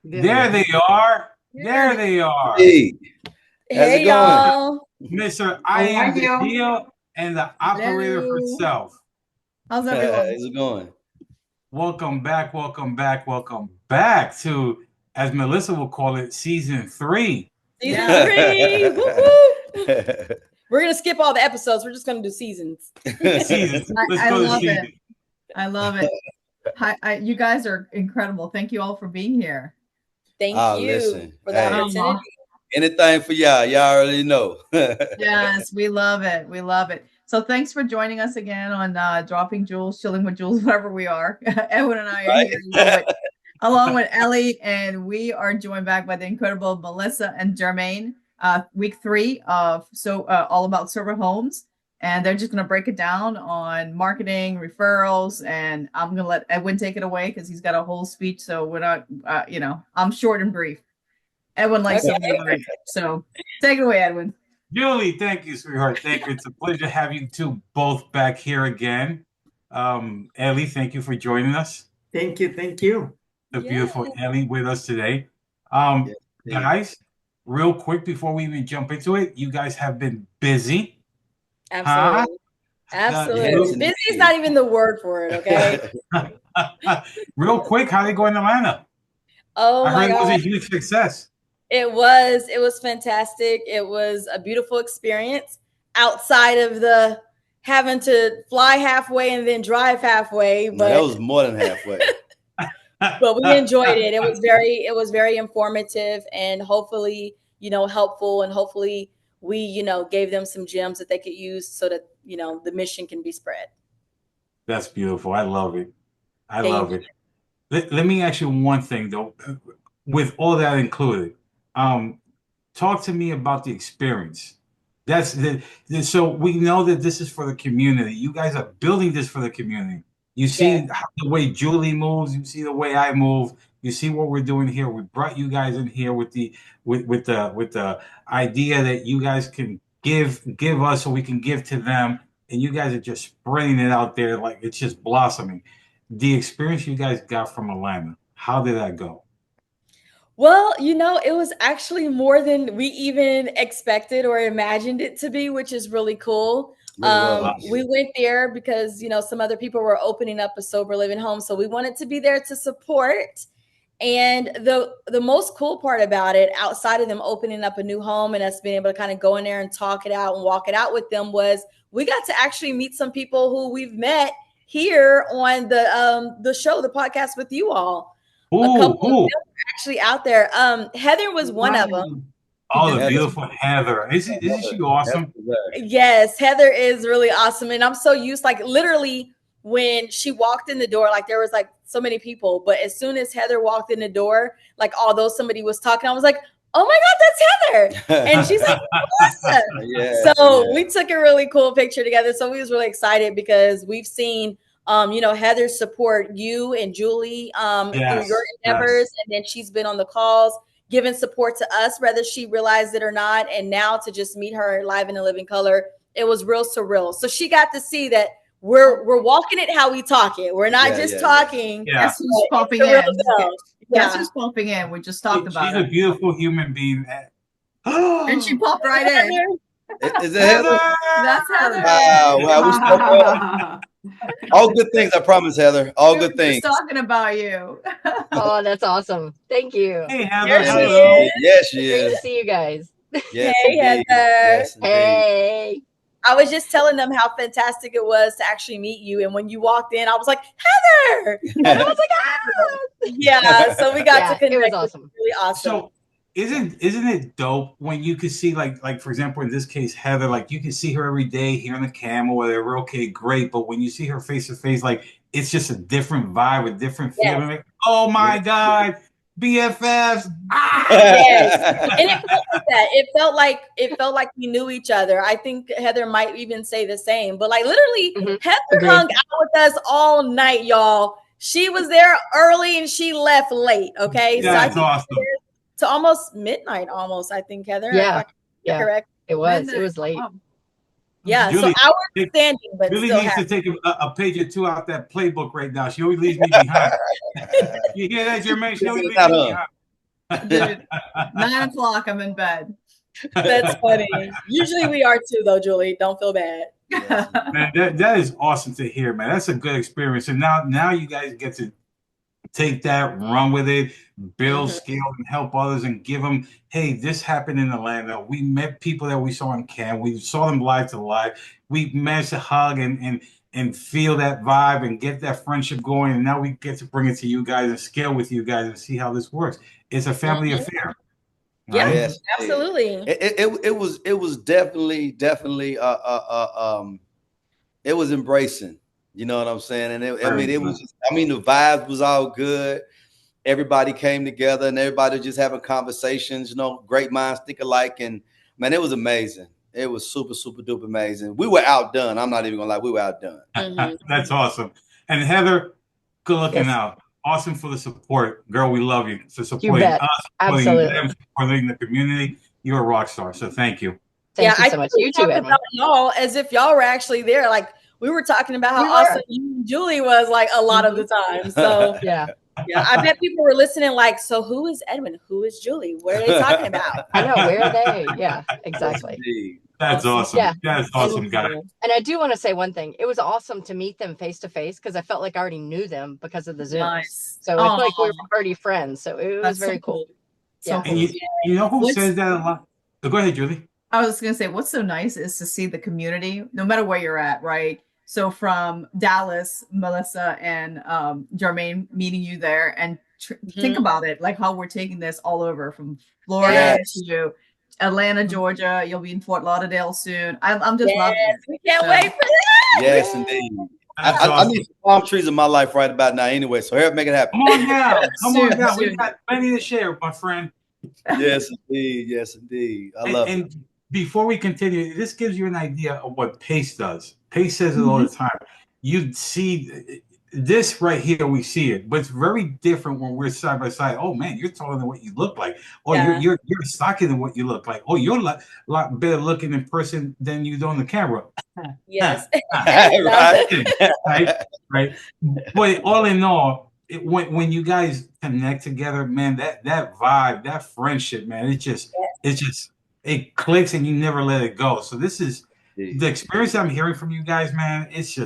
There they are. There they are. Hey, how's it Hey going? y'all. Mr. I How are am the you? deal and the operator Hello. herself. How's How's everyone? it going? Welcome back, welcome back, welcome back to, as Melissa will call it, season 3. Season Yeah. 3. Woo woo. We're gonna skip all the episodes. We're just gonna do seasons. Seasons. Let's I go to love season. it. I love it. Hi, you guys are incredible. Thank you all for being here. Thank you Listen, for the hey, opportunity. anything for y'all. Y'all already know. Yes, we love it. We love it. So thanks for joining us again on Dropping Julz, Chilling with Julz, wherever we are. Edwin and I are Right? here along with Ellie, and we are joined back by the incredible Melissa and Jermaine. Week 3 of all about server homes, and they're just going to break it down on marketing, referrals, and I'm going to let Edwin take it away because he's got a whole speech. So we're not, I'm short and brief. Edwin likes to read, so take it away, Edwin. Julie, thank you, sweetheart. Thank you. It's a pleasure to have you two both back here again. Ellie, thank you for joining us. Thank you. Thank you. The beautiful Ellie with us today. Yeah. Guys, real quick before we even jump into it, you guys have been busy. Absolutely. Absolutely. Busy is not even the word for it, okay? Real quick, how they go in Atlanta? Oh I my heard God. it was a huge success. It was fantastic. It was a beautiful experience outside of the having to fly halfway and then drive halfway. But that was more than halfway. But we enjoyed it. It was very informative and hopefully, helpful, and hopefully we, gave them some gems that they could use so that, the mission can be spread. That's beautiful. I love it. I Thank love it. Let me ask you one thing though, with all that included. Talk to me about the experience. So we know that this is for the community. You guys are building this for the community. You see the way Julie moves. You see the way I move. You see what we're doing here. We brought you guys in here with the idea that you guys can give us so we can give to them, and you guys are just spreading it out there like it's just blossoming. The experience you guys got from Atlanta, how did that go? Well, it was actually more than we even expected or imagined it to be, which is really cool. We went there because, some other people were opening up a sober living home. So we wanted to be there to support. And the most cool part about it, outside of them opening up a new home and us being able to kind of go in there and talk it out and walk it out with them, was we got to actually meet some people who we've met here on the show, the podcast with you all. A couple of them were actually out there. Heather was one of them. Oh, the beautiful Heather. Isn't she awesome? Yes, Heather is really awesome. And I'm so used, like literally when she walked in the door, like there was like so many people, but as soon as Heather walked in the door, like although somebody was talking, I was like, oh my God, that's Heather. And she's like, awesome. We took a really cool picture together. So we was really excited because we've seen Heather support you and Julie through your endeavors. And then she's been on the calls, giving support to us, whether she realized it or not. And now to just meet her live in a living color, it was real surreal. So she got to see that we're walking it how we talk it. We're not just talking. Guess who's popping in? Guess who's popping in? We just talked about it. She's a beautiful human being. And she popped right in. Is it Heather? That's Heather. Wow. All good things, I promise, Heather. All good things. Just talking about you. Oh, that's awesome. Thank you. Hey, Heather. Hello. Yes, she is. Great to see you guys. Yes, hey, Heather. Yes, hey. I was just telling them how fantastic it was to actually meet you. And when you walked in, I was like, Heather. And I was like, ah. Yeah. So we got to connect. It was awesome. Really awesome. So isn't it dope when you could see like for example in this case Heather, like you can see her every day here on the camera, whatever, okay, great, but when you see her face to face, like it's just a different vibe, a different feeling. Like, oh my God, BFFs. Yes. And it felt like that. It felt like we knew each other. I think Heather might even say the same, but like literally Heather hung out with us all night, y'all. She was there early and she left late. Okay. That's awesome. To almost midnight, I think, Heather. Yeah. Correct. It was late. Yeah, Julie, so hours standing, but Julie still needs to happy. take a page or two out that playbook right now. She always leaves me behind. You hear that, Jermaine? She always leaves Not me Dude, behind. 9 o'clock, I'm in bed. That's funny. Usually we are too, though, Julie. Don't feel bad. Yes. Man, that is awesome to hear, man. That's a good experience. And now you guys get to take that, run with it, build, Mhm. scale, and help others, and give them, hey, this happened in Atlanta. We met people that we saw in camp. We saw them live to live. We managed to hug and feel that vibe and get that friendship going. And now we get to bring it to you guys and scale with you guys and see how this works. It's a family Mhm. affair, Yeah, right? Yes. absolutely. It was definitely it was embracing. You know what I'm saying? And I mean, Very it good. was just, I mean, the vibes was all good. Everybody came together and everybody just having conversations, you know, great minds think alike. And man, it was amazing. It was super, super duper amazing. We were outdone. I'm not even gonna lie, we were outdone. Mhm. That's awesome. And Heather, good looking Yes, out. Awesome for the support. Girl, we love you for you supporting bet. us, supporting Absolutely. them, supporting the community. You're a rock star. So thank you. Yeah, Thank you I so think much. we You too, talked Edwin. about y'all as if y'all were actually there. Like we were talking about how We awesome were. you and Julie was like a lot of the time. So Yeah, yeah, I bet people were listening like, so who is Edwin? Who is Julie? What are they talking about? I know. Where are they? Yeah, Yes, exactly. indeed. That's Awesome. awesome. Yeah. That's And awesome, guy. and I do want to say one thing. It was awesome to meet them face to face because I felt like I already knew them because of the Zooms. Nice. So it's like we were Oh, already friends. So it was that's so very cool. cool. So Yeah. And cool. you know who What's says that a lot? Go ahead, Julie. I was gonna say, what's so nice is to see the community, no matter where you're at, right? So from Dallas, Melissa and Jermaine meeting you there, and think Mhm. about it, like how we're taking this all over from Florida Yes. to Atlanta, Georgia. You'll be in Fort Lauderdale soon. I'm just loving Yes. it. We can't So, wait for that. Yes, indeed. That's I awesome. need some palm trees in my life right about now anyway. So here, make it happen. Come on down. Come on soon, down. We soon. got plenty to share, my friend. Yes, indeed. Yes, indeed. I love it. And before we continue, this gives you an idea of what Pace does. Pace says it all the time. You see this right here, we see it, but it's very different when we're side by side. Oh man, you're taller than what you look like. Oh, Yeah. you're stockier than what you look like. Oh, you're a lot better looking in person than you do on the camera. Yes. Right. right. But all in all, when you guys connect together, man, that vibe, that friendship, man, it clicks and you never let it go. So this is the experience I'm hearing from you guys, man. It's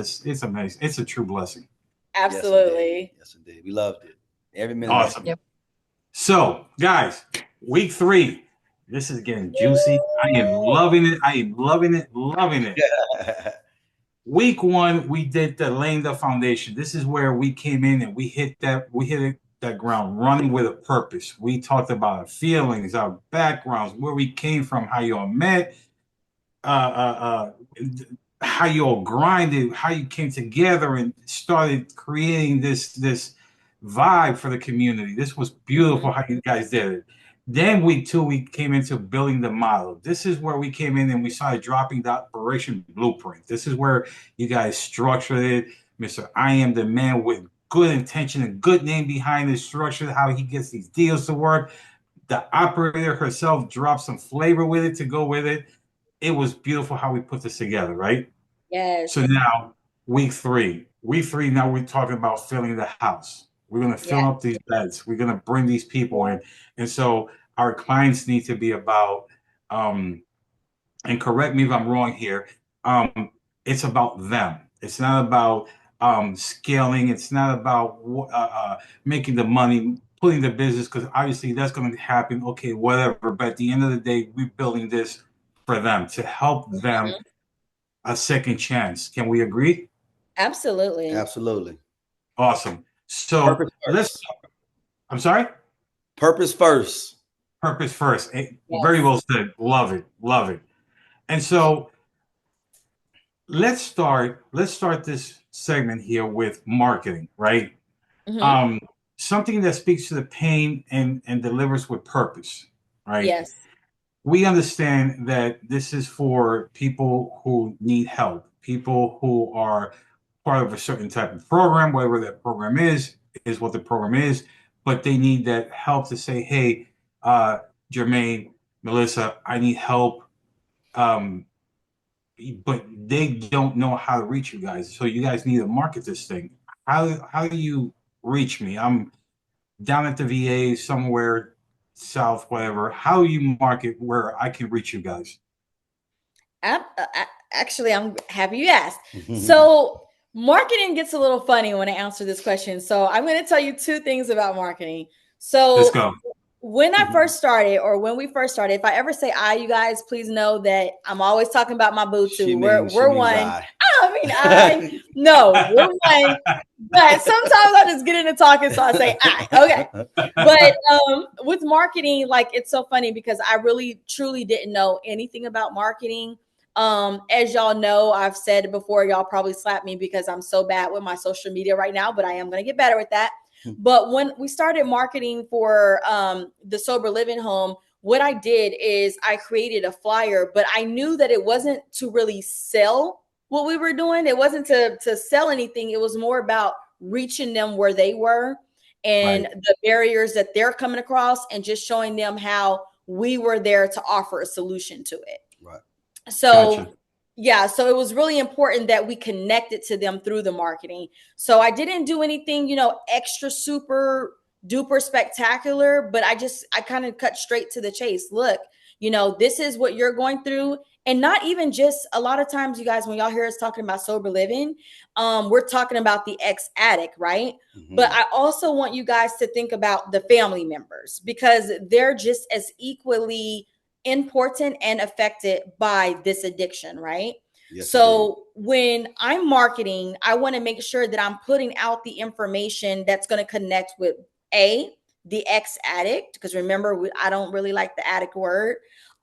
amazing. It's a true blessing. Absolutely. Yes, indeed. We loved it. Every minute. Awesome. Yep. So, guys, week 3. This is getting juicy. I am loving it. I am loving it. Loving it. Week 1, we did the laying the foundation. This is where we came in and we hit that ground running with a purpose. We talked about our feelings, our backgrounds, where we came from, how you all met, how you all grinded, how you came together and started creating this vibe for the community. This was beautiful how you guys did it. Then week 2, we came into building the model. This is where we came in and we started dropping the operation blueprint. This is where you guys structured it. Mr. I am the man with good intention and good name behind this structure, how he gets these deals to work. The operator herself dropped some flavor with it to go with it. It was beautiful how we put this together, right? Yes. So now, week 3. Week 3, now we're talking about filling the house. We're going to fill Yeah. up these beds. We're going to bring these people in. And so our clients need to be about, and correct me if I'm wrong here, it's about them. It's not about scaling. It's not about making the money, putting the business, because obviously that's going to happen. Okay, whatever. But at the end of the day, we're building this for them to help them Mhm. a second chance. Can we agree? Absolutely. Absolutely. Awesome. So Purpose let's, first. I'm sorry? Purpose first. Purpose first. Yes. Very well said. Love it. Love it. And so let's start this segment here with marketing, right? Mhm. Something that speaks to the pain and delivers with purpose, right? Yes. We understand that this is for people who need help, people who are part of a certain type of program, whatever that program is what the program is, but they need that help to say, hey, Jermaine, Melissa, I need help but they don't know how to reach you guys. So you guys need to market this thing. How do you reach me? I'm down at the VA somewhere south, whatever. How do you market where I can reach you guys? Actually, I'm happy you asked. So, marketing gets a little funny when I answer this question. So, I'm going to tell you two things about marketing. So, Let's go. when I first started, or when we first started, if I ever say I, you guys, please know that I'm always talking about my boo too. We're one. I no, we're one. But sometimes I just get into talking, so I say I. Okay. But with marketing, like it's so funny because I really truly didn't know anything about marketing. As y'all know, I've said it before, y'all probably slap me because I'm so bad with my social media right now, but I am going to get better with that. But when we started marketing for the sober living home, what I did is I created a flyer, but I knew that it wasn't to really sell what we were doing. It wasn't to sell anything. It was more about reaching them where they were and Right. the barriers that they're coming across and just showing them how we were there to offer a solution to it. Right. So Gotcha. yeah, so it was really important that we connected to them through the marketing. So I didn't do anything, extra super duper spectacular, but I kind of cut straight to the chase. Look, this is what you're going through. And not even just a lot of times, you guys, when y'all hear us talking about sober living, we're talking about the ex-addict, right? But I also want you guys to think about the family members because they're just as equally important and affected by this addiction, right? Yes, so when I'm marketing, I want to make sure that I'm putting out the information that's going to connect with the ex-addict, because remember, I don't really like the addict word.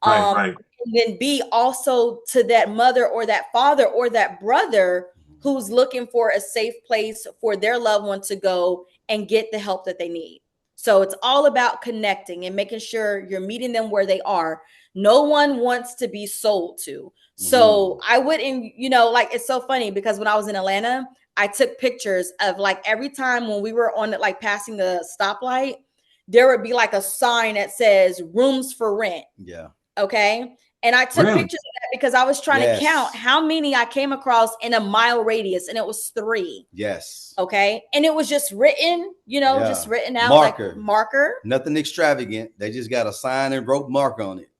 Right. And then B, also to that mother or that father or that brother who's looking for a safe place for their loved one to go and get the help that they need. So it's all about connecting and making sure you're meeting them where they are. No one wants to be sold to. So I wouldn't, like it's so funny because when I was in Atlanta, I took pictures of like every time when we were on like passing the stoplight, there would be like a sign that says rooms for rent. Yeah. Okay. And I took Really? pictures of that because I was trying to count how many I came across in a mile radius, and it was 3. Yes. Okay. And it was just written, just written out like marker. Nothing extravagant. They just got a sign and wrote mark on it.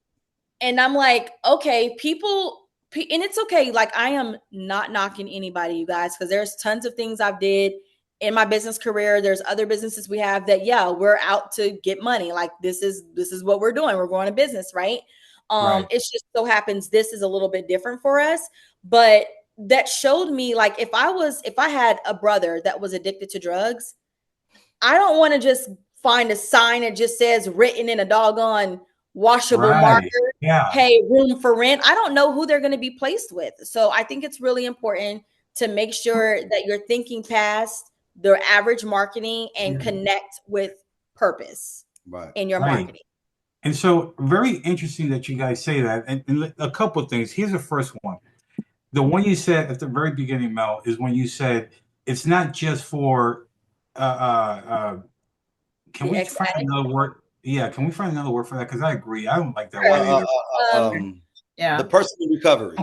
And I'm like, okay, people, and it's okay. Like I am not knocking anybody, you guys, because there's tons of things I've did in my business career. There's other businesses we have that, yeah, we're out to get money. Like this is what we're doing. We're going to business, right? Right. It just so happens this is a little bit different for us, but that showed me like if I had a brother that was addicted to drugs, I don't want to just find a sign that just says written in a doggone washable marker, hey, room for rent. I don't know who they're going to be placed with. So I think it's really important to make sure that you're thinking past the average marketing and connect with purpose in your marketing. And so very interesting that you guys say that. And a couple of things. Here's the first one. The one you said at the very beginning, Mel, is when you said it's not just for can we find another word? Yeah, can we find another word for that? Because I agree. I don't like that word either. The person in recovery.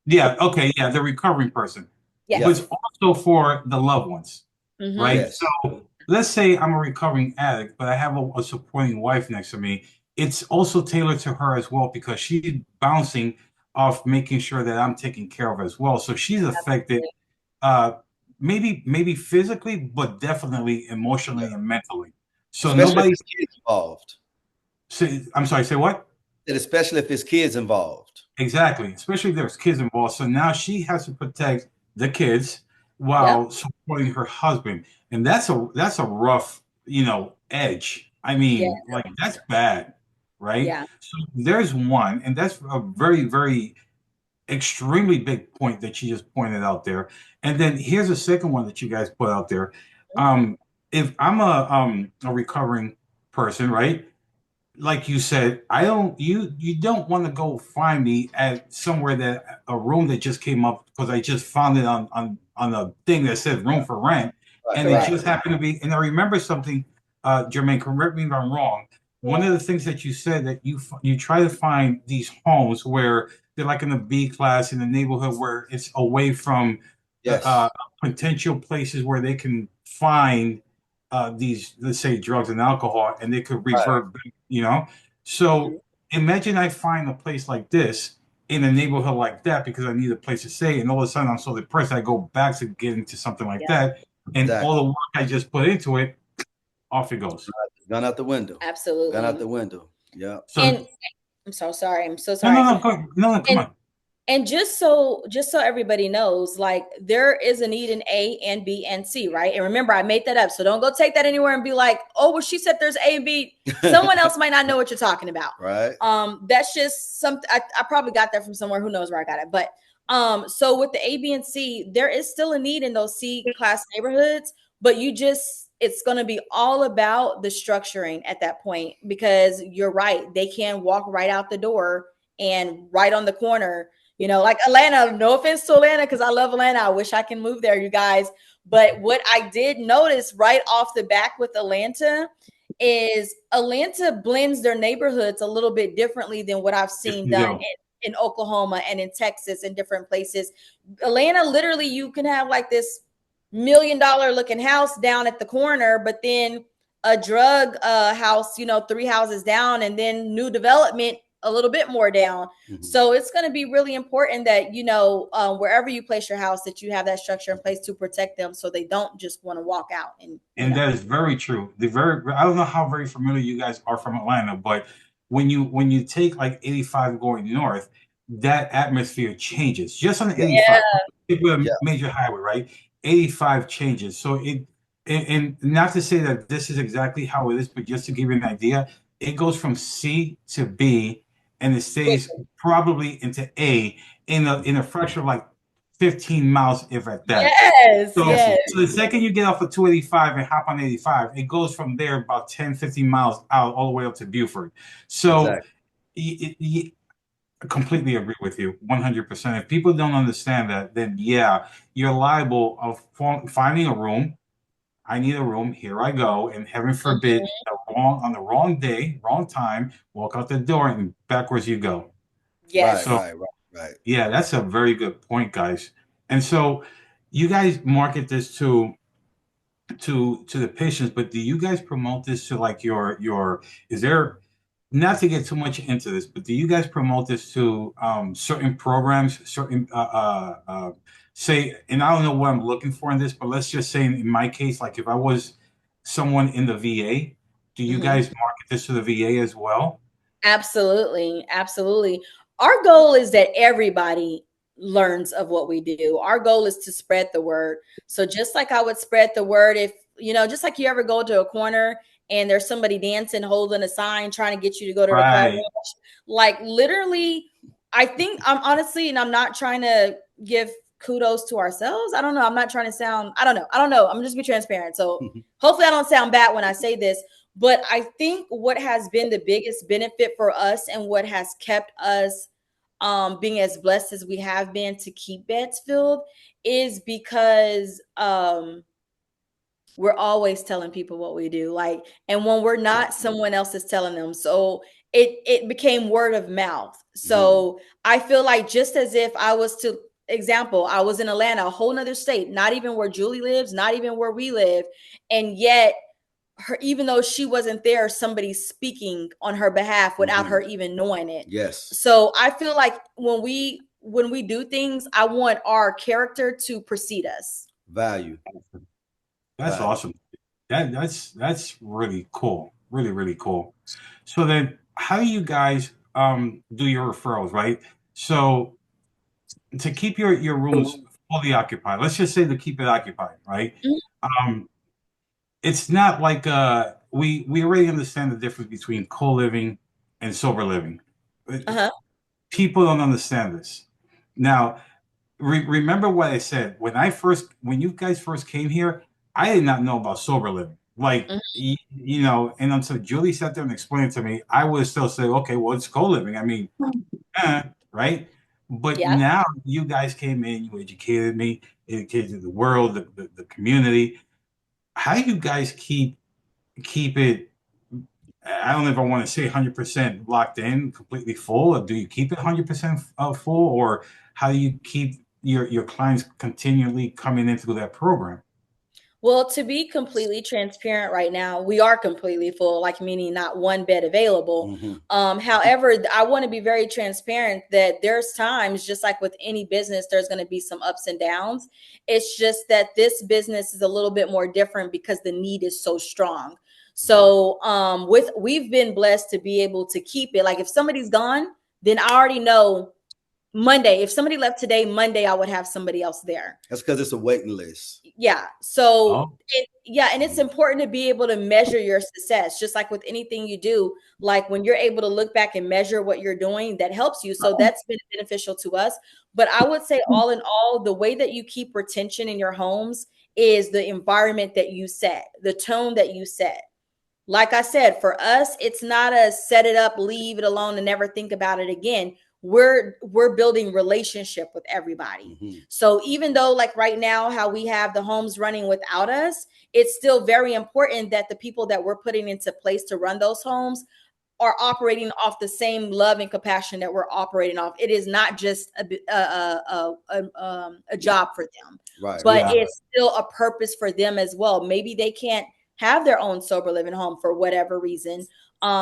Yeah, okay, yeah, the recovering person. Yeah. But it's also for the loved ones, right? Yes. So let's say I'm a recovering addict, but I have a supporting wife next to me. It's also tailored to her as well because she's bouncing off making sure that I'm taken care of as well. So she's affected maybe physically, but definitely emotionally and mentally. So especially nobody's if kids involved. I'm sorry, say what? And especially if there's kids involved. Exactly, especially if there's kids involved. So now she has to protect the kids while supporting her husband, and that's a rough, edge. I mean, like that's bad, right? Yeah. So there's one, and that's a very, very extremely big point that you just pointed out there. And then here's a second one that you guys put out there. If I'm a recovering person, right? Like you said, you don't want to go find me at somewhere that a room that just came up because I just found it on a thing that says room for rent, and it just happened to be. And I remember something, Jermaine, correct me if I'm wrong. One of the things that you said that you try to find these homes where they're like in a B class in the neighborhood where it's away from Yes. potential places where they can find these, let's say, drugs and alcohol, and they could revert back, you know. So imagine I find a place like this in a neighborhood like that because I need a place to stay, and all of a sudden I'm so depressed I go back to get into something like that, and Exactly. all the work I just put into it, off it goes. Gone out the window. Absolutely. Gone out the window. Yeah. So And I'm so sorry. I'm so no, sorry. no, come on. And just so everybody knows, like there is a need in A and B and C, right? And remember, I made that up. So don't go take that anywhere and be like, oh, well, she said there's A and B. Someone else might not know what you're talking about. Right. That's just something I probably got that from somewhere. Who knows where I got it? But so with the A, B, and C, there is still a need in those C class neighborhoods, but it's going to be all about the structuring at that point, because you're right. They can walk right out the door and right on the corner. You know, like Atlanta, no offense to Atlanta, because I love Atlanta. I wish I can move there, you guys. But what I did notice right off the back with Atlanta is Atlanta blends their neighborhoods a little bit differently than what I've seen done in Oklahoma and in Texas and different places. Atlanta, literally, you can have like this $1 million looking house down at the corner, but then a drug house, 3 houses down, and then new development a little bit more down. Mm-hmm. So it's going to be really important that, wherever you place your house, that you have that structure in place to protect them so they don't just want to walk out. And that is very true. I don't know how very familiar you guys are from Atlanta, but when you take like 85 going north, that atmosphere changes. Just on 85, major highway, right? 85 changes. So and not to say that this is exactly how it is, but just to give you an idea, it goes from C to B, and it stays probably into A in a fraction of like 15 miles, if at that. Yes. So the second you get off of 285 and hop on 85, it goes from there about 10, 15 miles out all the way up to Buford. So I completely agree with you 100%. If people don't understand that, then you're liable of finding a room. I need a room. Here I go. And heaven forbid, on the wrong day, wrong time, walk out the door and backwards you go. Yes. Right. Yeah, that's a very good point, guys. And so you guys market this to the patients, but do you guys promote this to like is there, not to get too much into this, but do you guys promote this to certain programs, certain say, and I don't know what I'm looking for in this, but let's just say in my case, like if I was someone in the VA, do you guys market this to the VA as well? Absolutely. Our goal is that everybody learns of what we do. Our goal is to spread the word. So just like I would spread the word, if, just like you ever go to a corner and there's somebody dancing, holding a sign, trying to get you to go to the car wash, like literally, I think I'm honestly, and I'm not trying to give kudos to ourselves. I don't know. I'm not trying to sound, I don't know. I'm just be transparent. So hopefully I don't sound bad when I say this, but I think what has been the biggest benefit for us and what has kept us being as blessed as we have been to keep beds filled is because we're always telling people what we do. Like, and when we're not, someone else is telling them. So it became word of mouth. So I feel like just as if I was to, example, I was in Atlanta, a whole nother state, not even where Julie lives, not even where we live. And yet even though she wasn't there, somebody's speaking on her behalf without her even knowing it. Yes. So I feel like when we do things, I want our character to precede us. Value. That's awesome. That's really cool. Really, really cool. So then how do you guys do your referrals, right? So to keep your rooms fully occupied, let's just say to keep it occupied, right? It's not like we already understand the difference between co-living and sober living. People don't understand this. Now, remember what I said when you guys first came here. I did not know about sober living, like and until Julie sat there and explained it to me, I would still say, okay, well, it's co-living. I mean, right? But now you guys came in, you educated me, educated the world, the community. How do you guys keep it I don't know if I want to say 100% locked in, completely full, or do you keep it 100% full, or how do you keep your clients continually coming in through that program? Well, to be completely transparent right now, we are completely full, like meaning not one bed available. However, I want to be very transparent that there's times, just like with any business, there's going to be some ups and downs. It's just that this business is a little bit more different because the need is so strong. So we've been blessed to be able to keep it. Like if somebody's gone, then I already know Monday, if somebody left today, Monday, I would have somebody else there. That's because it's a waiting list. Yeah. So, Oh. and it's important to be able to measure your success, just like with anything you do. Like when you're able to look back and measure what you're doing, that helps you. So that's been beneficial to us. But I would say, all in all, the way that you keep retention in your homes is the environment that you set, the tone that you set. Like I said, for us, it's not a set it up, leave it alone, and never think about it again. We're building relationship with everybody. So even though like right now how we have the homes running without us, it's still very important that the people that we're putting into place to run those homes are operating off the same love and compassion that we're operating off. It is not just a job for them, Right. but it's still a purpose for them as well. Maybe they can't have their own sober living home for whatever reason.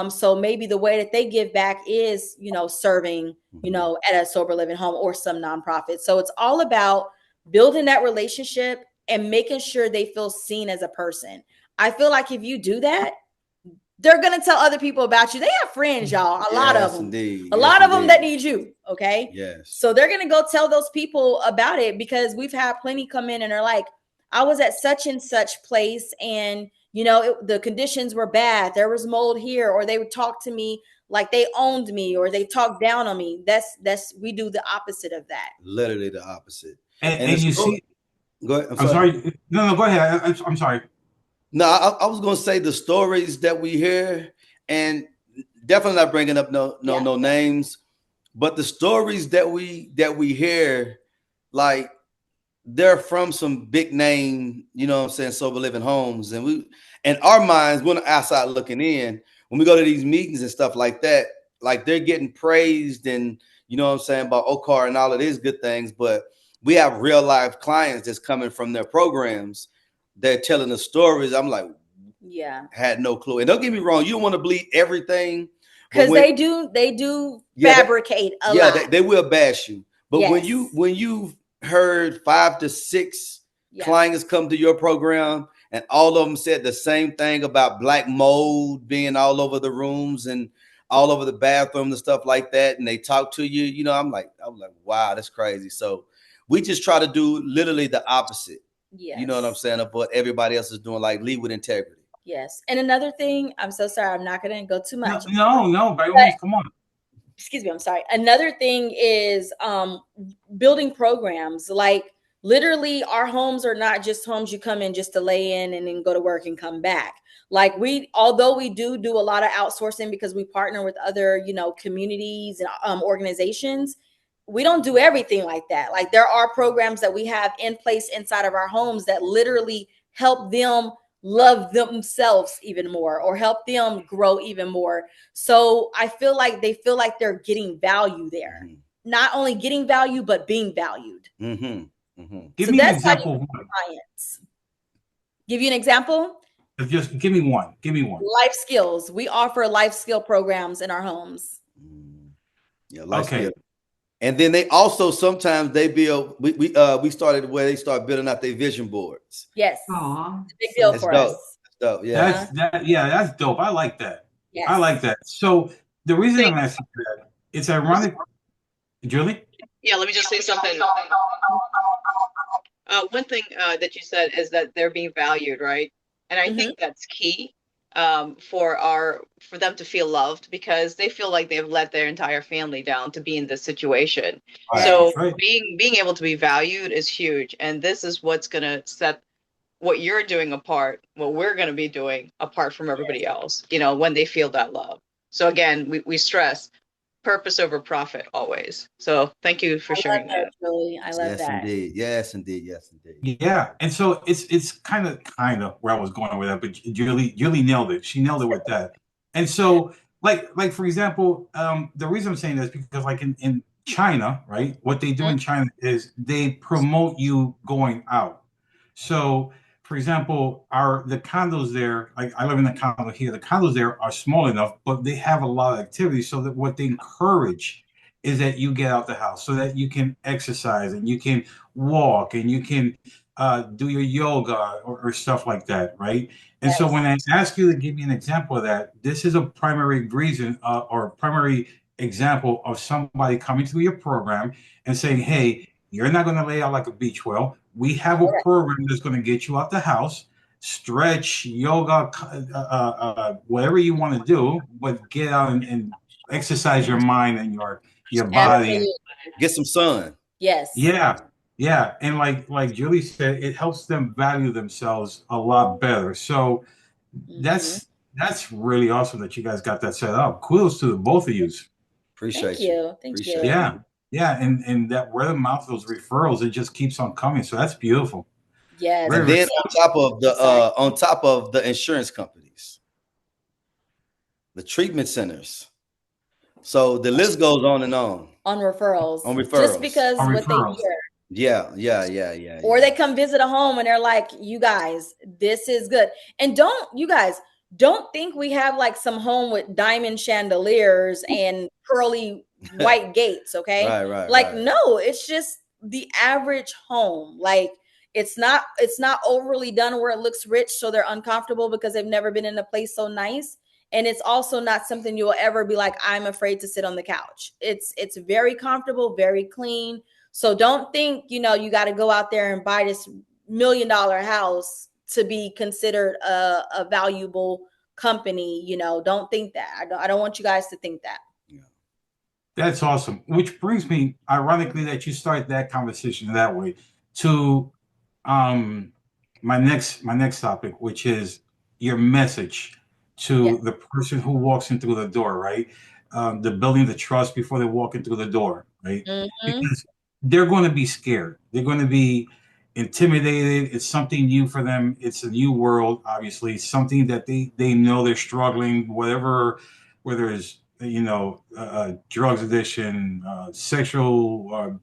So maybe the way that they give back is, serving, at a sober living home or some nonprofit. So it's all about building that relationship and making sure they feel seen as a person. I feel like if you do that, they're going to tell other people about you. They have friends, y'all. A lot of them. Indeed. A lot of them that need you. Okay. Yes. So they're going to go tell those people about it, because we've had plenty come in and are like, I was at such and such place and the conditions were bad. There was mold here, or they would talk to me like they owned me, or they talked down on me. We do the opposite of that. Literally the opposite. And you see, go ahead. I'm sorry. No, go ahead. I'm sorry. No, I was going to say the stories that we hear, and definitely not bringing up no names, but the stories that we hear, like they're from some big name, sober living homes, and we, in our minds, we're outside looking in. When we go to these meetings and stuff like that, like they're getting praised and about OCAR and all of these good things, but we have real life clients that's coming from their programs. They're telling the stories. I'm like, had no clue. And don't get me wrong, you don't want to believe everything, because they do fabricate a lot. They will bash you. But when you've heard 5 to 6 clients come to your program, and all of them said the same thing about black mold being all over the rooms and all over the bathroom and stuff like that, and they talk to you, I'm like, wow, that's crazy. So we just try to do literally the opposite. You know what I'm saying, of what everybody else is doing, like lead with integrity. Yes. And another thing, I'm so sorry, I'm not going to go too much. No, by all means, come on. Excuse me, I'm sorry. Another thing is building programs. Like literally our homes are not just homes you come in just to lay in and then go to work and come back. Like although we do a lot of outsourcing because we partner with other, communities and organizations, we don't do everything like that. Like there are programs that we have in place inside of our homes that literally help them love themselves even more or help them grow even more. So I feel like they feel like they're getting value there. Not only getting value, but being valued. Give me an example. Clients. Give you an example? Just give me one. Life skills. We offer life skill programs in our homes. Yeah, life skill. And then they also sometimes they build. We started where they start building out their vision boards. Yes, it's a big deal for us. That's dope. Yeah, that's dope. I like that. Yes. I like that. So the reason I'm asking that, it's ironic, Julie. Yeah, let me just say something. One thing that you said is that they're being valued, right? And I think that's key. For them to feel loved, because they feel like they've let their entire family down to be in this situation. Right. So being able to be valued is huge, and this is what's going to set what you're doing apart, what we're going to be doing apart from everybody else, when they feel that love. So again, we stress purpose over profit always. So thank you for sharing that. Julie. I love that. Yes, indeed. Yeah, and so it's kind of where I was going with that, but Julie nailed it. She nailed it with that. And so, like for example, the reason I'm saying this is because like in China, right? What they do in China is they promote you going out. So, for example, the condos there, like I live in a condo here, the condos there are small enough, but they have a lot of activity. So that what they encourage is that you get out the house so that you can exercise and you can walk and you can do your yoga or stuff like that, right? And so when I ask you to give me an example of that, this is a primary reason or primary example of somebody coming through your program and saying, hey, you're not going to lay out like a beach well. We have a program that's going to get you out the house, stretch, yoga, whatever you want to do, but get out and exercise your mind and your body. Absolutely. Get some sun. Yes. Yeah, yeah, and like Julie said, it helps them value themselves a lot better. So that's really awesome that you guys got that set up. Kudos to the both of you. Appreciate Thank you. Thank Appreciate you. Yeah, yeah, and that word of mouth, those referrals, it just keeps on coming. So that's beautiful. Yes. And then on top of the insurance companies, the treatment centers. So the list goes on and on. On referrals. On referrals. Just because On what referrals. they hear. Yeah. Or they come visit a home and they're like, you guys, this is good. And don't think we have like some home with diamond chandeliers and pearly white gates, okay? Right. No, it's just the average home. Like it's not overly done where it looks rich so they're uncomfortable because they've never been in a place so nice. And it's also not something you'll ever be like, I'm afraid to sit on the couch. It's very comfortable, very clean. So don't think, you got to go out there and buy this $1 million house to be considered a valuable company. Don't think that. I don't want you guys to think that. That's awesome. Which brings me, ironically, that you start that conversation that way to my next topic, which is your message to the person who walks in through the door, right? The building the trust before they walk in through the door, right? Because they're going to be scared. They're going to be intimidated. It's something new for them. It's a new world, obviously, something that they know they're struggling, whatever, whether it's drugs addiction, sexual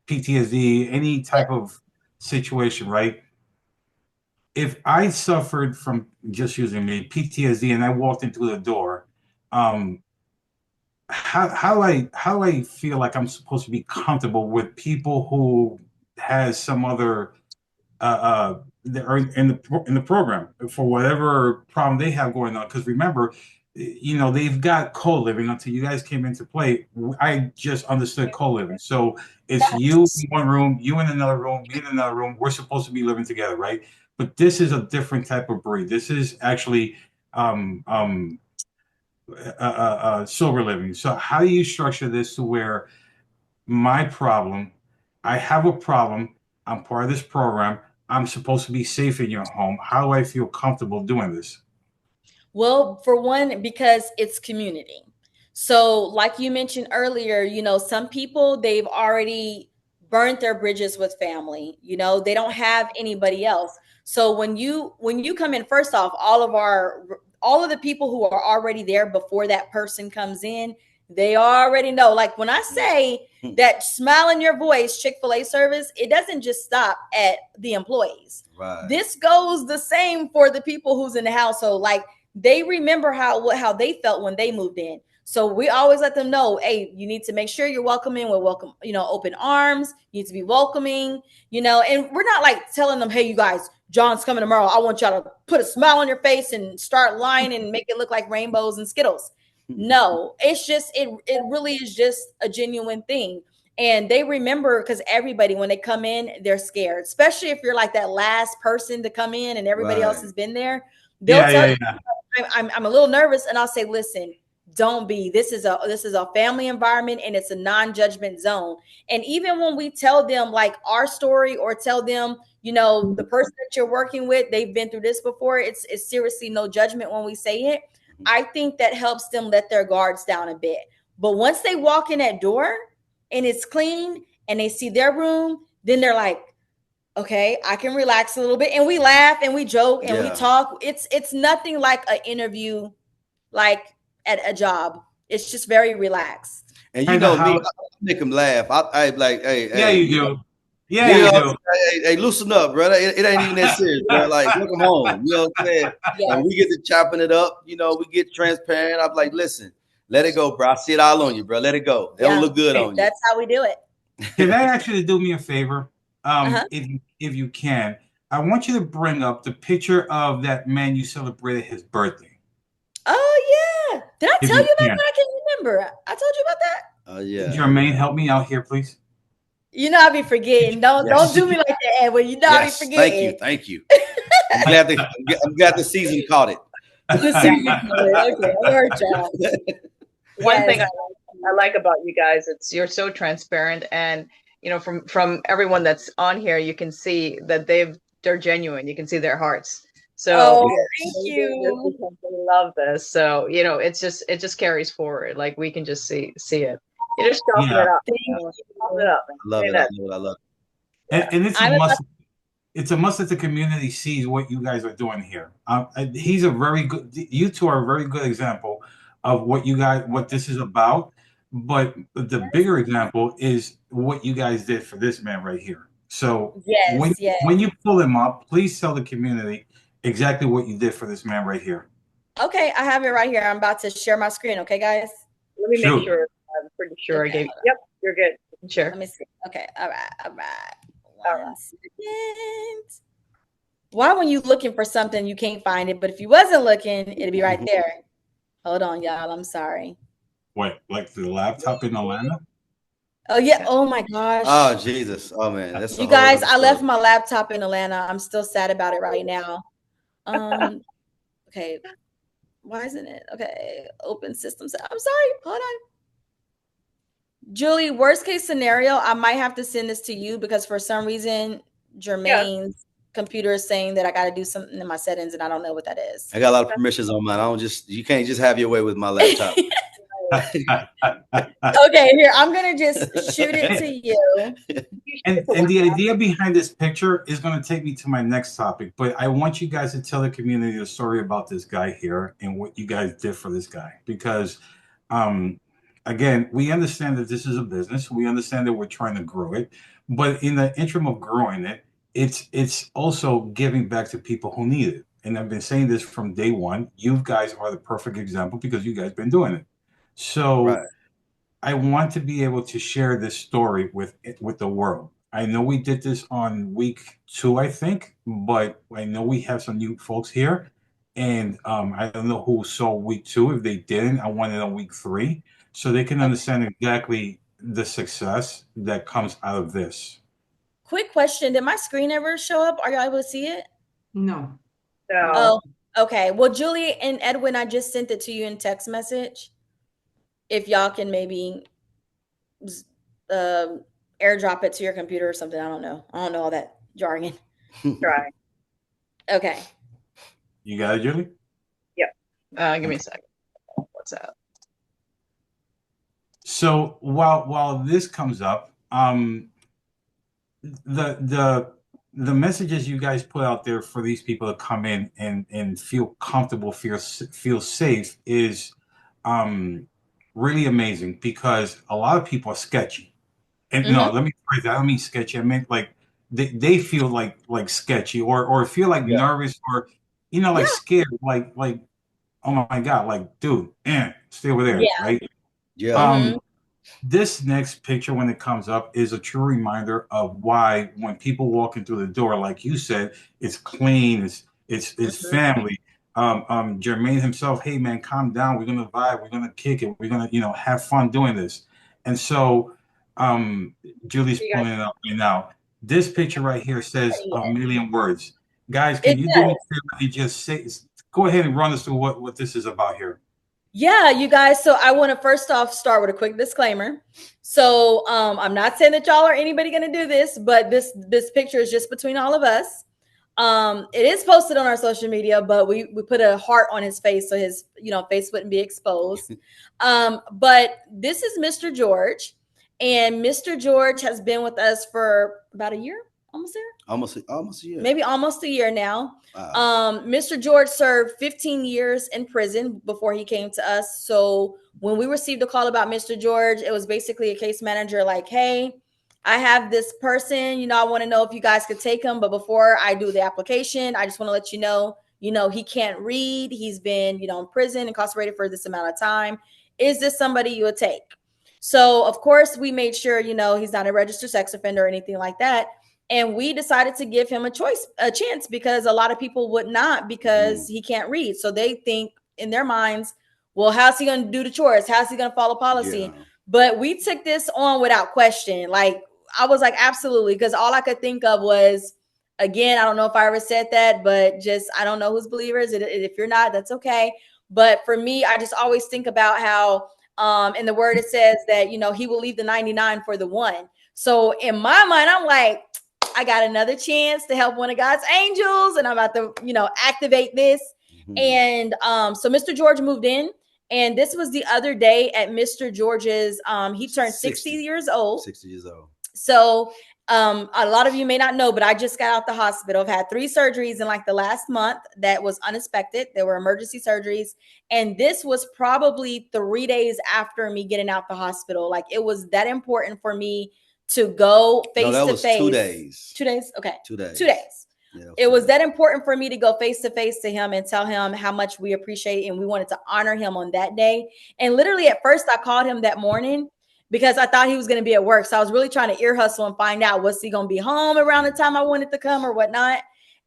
PTSD, any type of situation, right? If I suffered from, just using me, PTSD and I walked in through the door, how do I feel like I'm supposed to be comfortable with people who has some other that are in the program for whatever problem they have going on? Because remember, they've got co-living until you guys came into play. I just understood co-living. So it's you in one room, you in another room, me in another room. We're supposed to be living together, right? But this is a different type of breed. This is actually sober living. So how do you structure this to where I have a problem, I'm part of this program, I'm supposed to be safe in your home. How do I feel comfortable doing this? Well, for one, because it's community. So, like you mentioned earlier, some people, they've already burnt their bridges with family. They don't have anybody else. So when you come in, first off, all of the people who are already there before that person comes in, they already know. Like when I say that smile in your voice Chick-fil-A service, it doesn't just stop at the employees. Right. This goes the same for the people who's in the household. Like they remember how they felt when they moved in. So we always let them know, hey, you need to make sure you're welcoming with open arms. You need to be welcoming, and we're not like telling them, hey, you guys, John's coming tomorrow. I want y'all to put a smile on your face and start lying and make it look like rainbows and Skittles. No, it's just, it really is just a genuine thing. And they remember, because everybody, when they come in, they're scared, especially if you're like that last person to come in and everybody else has been there. They'll tell you, I'm a little nervous, and I'll say, listen, don't be. This is a family environment, and it's a non-judgment zone. And even when we tell them like our story, or tell them, the person that you're working with, they've been through this before, it's seriously no judgment when we say it. I think that helps them let their guards down a bit. But once they walk in that door and it's clean and they see their room, then they're like, okay, I can relax a little bit. And we laugh and we joke and we talk. It's nothing like an interview like at a job. It's just very relaxed. And you Kinda know me, how- I make them laugh. I like, hey, Yeah, hey, you do. Yeah, you you know, do. hey, loosen up, brother. It ain't even that serious, bro. Like, welcome home. You know what I'm saying? Yes. And we get to chopping it up. You know, we get transparent. I'm like, listen, let it go, bro. I see it all on you, bro. Let it go. It don't look good on you. That's how we do it. Can I actually do me a favor? Uh-huh. If you can, I want you to bring up the picture of that man you celebrated his birthday. Oh yeah. Did I If tell you you about can. that? I can't remember. I told you about that. Oh yeah. Jermaine, help me out here, please. You know I be forgetting. Don't Yes. do me like that, Edwin. You know I be Yes. forgetting. Thank you. I'm glad the season caught it. The season code. Okay, I heard y'all. One thing Yes. I like about you guys, it's you're so transparent, and you know, from everyone that's on here, you can see that they're genuine. You can see their hearts. So Oh, Yes. thank they you. love this. So you know, it just carries forward. Like we can just see it. You just soften Yeah. it up. Thank Soften you. it up. I love it. I love it. I love it. And it's a I'm about must. It's a must that the community sees what you guys are doing here. He's a very good. You two are a very good example of what this is about. But the bigger example is what you guys did for this man right here. So yes, yes. when you pull him up, please tell the community exactly what you did for this man right here. Okay, I have it right here. I'm about to share my screen. Okay, guys. Let me Shoot. make sure. I'm pretty sure Okay. I gave. Yep, you're good. Sure. Let me see. Okay, all right. All One right. second. Why, when you looking for something, you can't find it, but if you wasn't looking, it'd be right there. Hold on, y'all. I'm sorry. What, like the laptop in Atlanta? Oh yeah. Oh my gosh. Oh Jesus. Oh man. That's a You whole guys, other I left story. my laptop in Atlanta. I'm still sad about it right now. Okay. Why isn't it? Okay. Open systems. I'm sorry. Hold on. Julie, worst case scenario, I might have to send this to you because for some reason, Jermaine's computer is saying that I got to do something in my settings and I don't know what that is. I got a lot of permissions on mine. You can't just have your way with my laptop. Okay, here, I'm going to just shoot it to you. And the idea behind this picture is going to take me to my next topic, but I want you guys to tell the community a story about this guy here and what you guys did for this guy. Because, again, we understand that this is a business. We understand that we're trying to grow it. But in the interim of growing it, it's also giving back to people who need it. And I've been saying this from day one. You guys are the perfect example because you guys been doing it. So Right. I want to be able to share this story with the world. I know we did this on week 2, I think, but I know we have some new folks here, and I don't know who saw week 2. If they didn't, I want it on week 3, so they can understand exactly the success that comes out of this. Quick question. Did my screen ever show up? Are y'all able to see it? No. No. Oh, okay. Well, Julie and Edwin, I just sent it to you in text message. If y'all can maybe airdrop it to your computer or something. I don't know all that jargon. Try. Okay. You got it, Julie? Give me a second. What's that? So while this comes up, the messages you guys put out there for these people to come in and feel comfortable, feel safe is really amazing because a lot of people are sketchy. And no, let me phrase that. I don't mean sketchy. I meant like they feel like sketchy or feel like nervous or like scared, like oh my God, like dude, stay over there, right? Yeah. This next picture, when it comes up, is a true reminder of why when people walking through the door, like you said, it's clean, it's family. Jermaine himself, hey man, calm down. We're gonna vibe. We're gonna kick it. We're gonna have fun doing this. And so, Julie's pulling it up right now. This picture right here says a million words. Guys, can you do me a favor and just go ahead and run us through what this is about here? Yeah, you guys. So I want to first off start with a quick disclaimer. So I'm not saying that y'all or anybody going to do this, but this picture is just between all of us. It is posted on our social media, but we put a heart on his face so his face wouldn't be exposed. But this is Mr. George, and Mr. George has been with us for about a year, almost there. Almost a year. Maybe almost a year now. Wow. Mr. George served 15 years in prison before he came to us. So when we received a call about Mr. George, it was basically a case manager like, hey, I have this person, you know, I want to know if you guys could take him. But before I do the application, I just want to let you know, he can't read. He's been, you know, in prison, incarcerated for this amount of time. Is this somebody you would take? So, of course, we made sure, you know, he's not a registered sex offender or anything like that. And we decided to give him a chance, because a lot of people would not, because he can't read. So they think in their minds, well, how's he going to do the chores? How's he going to follow policy? Yeah. But we took this on without question. Like, I was like, absolutely. Because all I could think of was, again, I don't know if I ever said that, but just, I don't know who's believers. If you're not, that's okay. But for me, I just always think about how in the word it says that, you know, he will leave the 99 for the one. So in my mind, I'm like, I got another chance to help one of God's angels, and I'm about to, you know, activate this. And so Mr. George moved in, and this was the other day at Mr. George's. He turned 60 years old. 60 years old. So a lot of you may not know, but I just got out the hospital. I've had 3 surgeries in like the last month. That was unexpected. There were emergency surgeries. And this was probably 3 days after me getting out the hospital. Like, it was that important for me to go face to face. 2 days. 2 days? Okay. 2 days. 2 days. Yeah, it was that important for me to go face to face to him and tell him how much we appreciate, and we wanted to honor him on that day. And literally at first I called him that morning because I thought he was going to be at work. So I was really trying to ear hustle and find out, was he going to be home around the time I wanted to come or whatnot?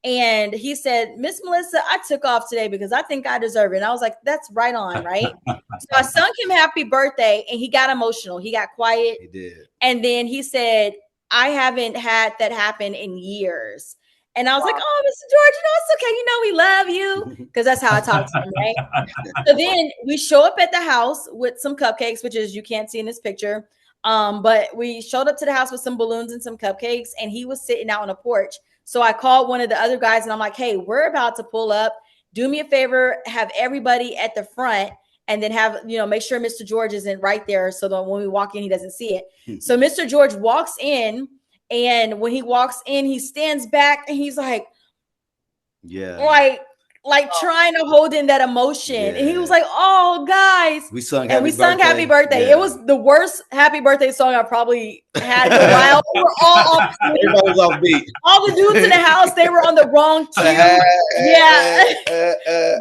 And he said, Miss Melissa, I took off today because I think I deserve it. And I was like, that's right on, right? So I sung him happy birthday, and he got emotional. He got quiet. He did. And then he said, I haven't had that happen in years. And I was like, oh, Mr. George, you know, it's okay. You know, we love you. Because that's how I talk to him, right? So then we show up at the house with some cupcakes, which is, you can't see in this picture. But we showed up to the house with some balloons and some cupcakes, and he was sitting out on a porch. So I called one of the other guys, and I'm like, hey, we're about to pull up. Do me a favor, have everybody at the front, and then have, you know, make sure Mr. George isn't right there so that when we walk in, he doesn't see it. So Mr. George walks in, and when he walks in, he stands back, and he's like, like trying to hold in that emotion. Yeah. And he was like, oh, guys. We sung Happy Birthday. Yeah. It was the worst happy birthday song I probably had in a while. We were all off beat. Everybody was off beat. All the dudes in the house, they were on the wrong tune.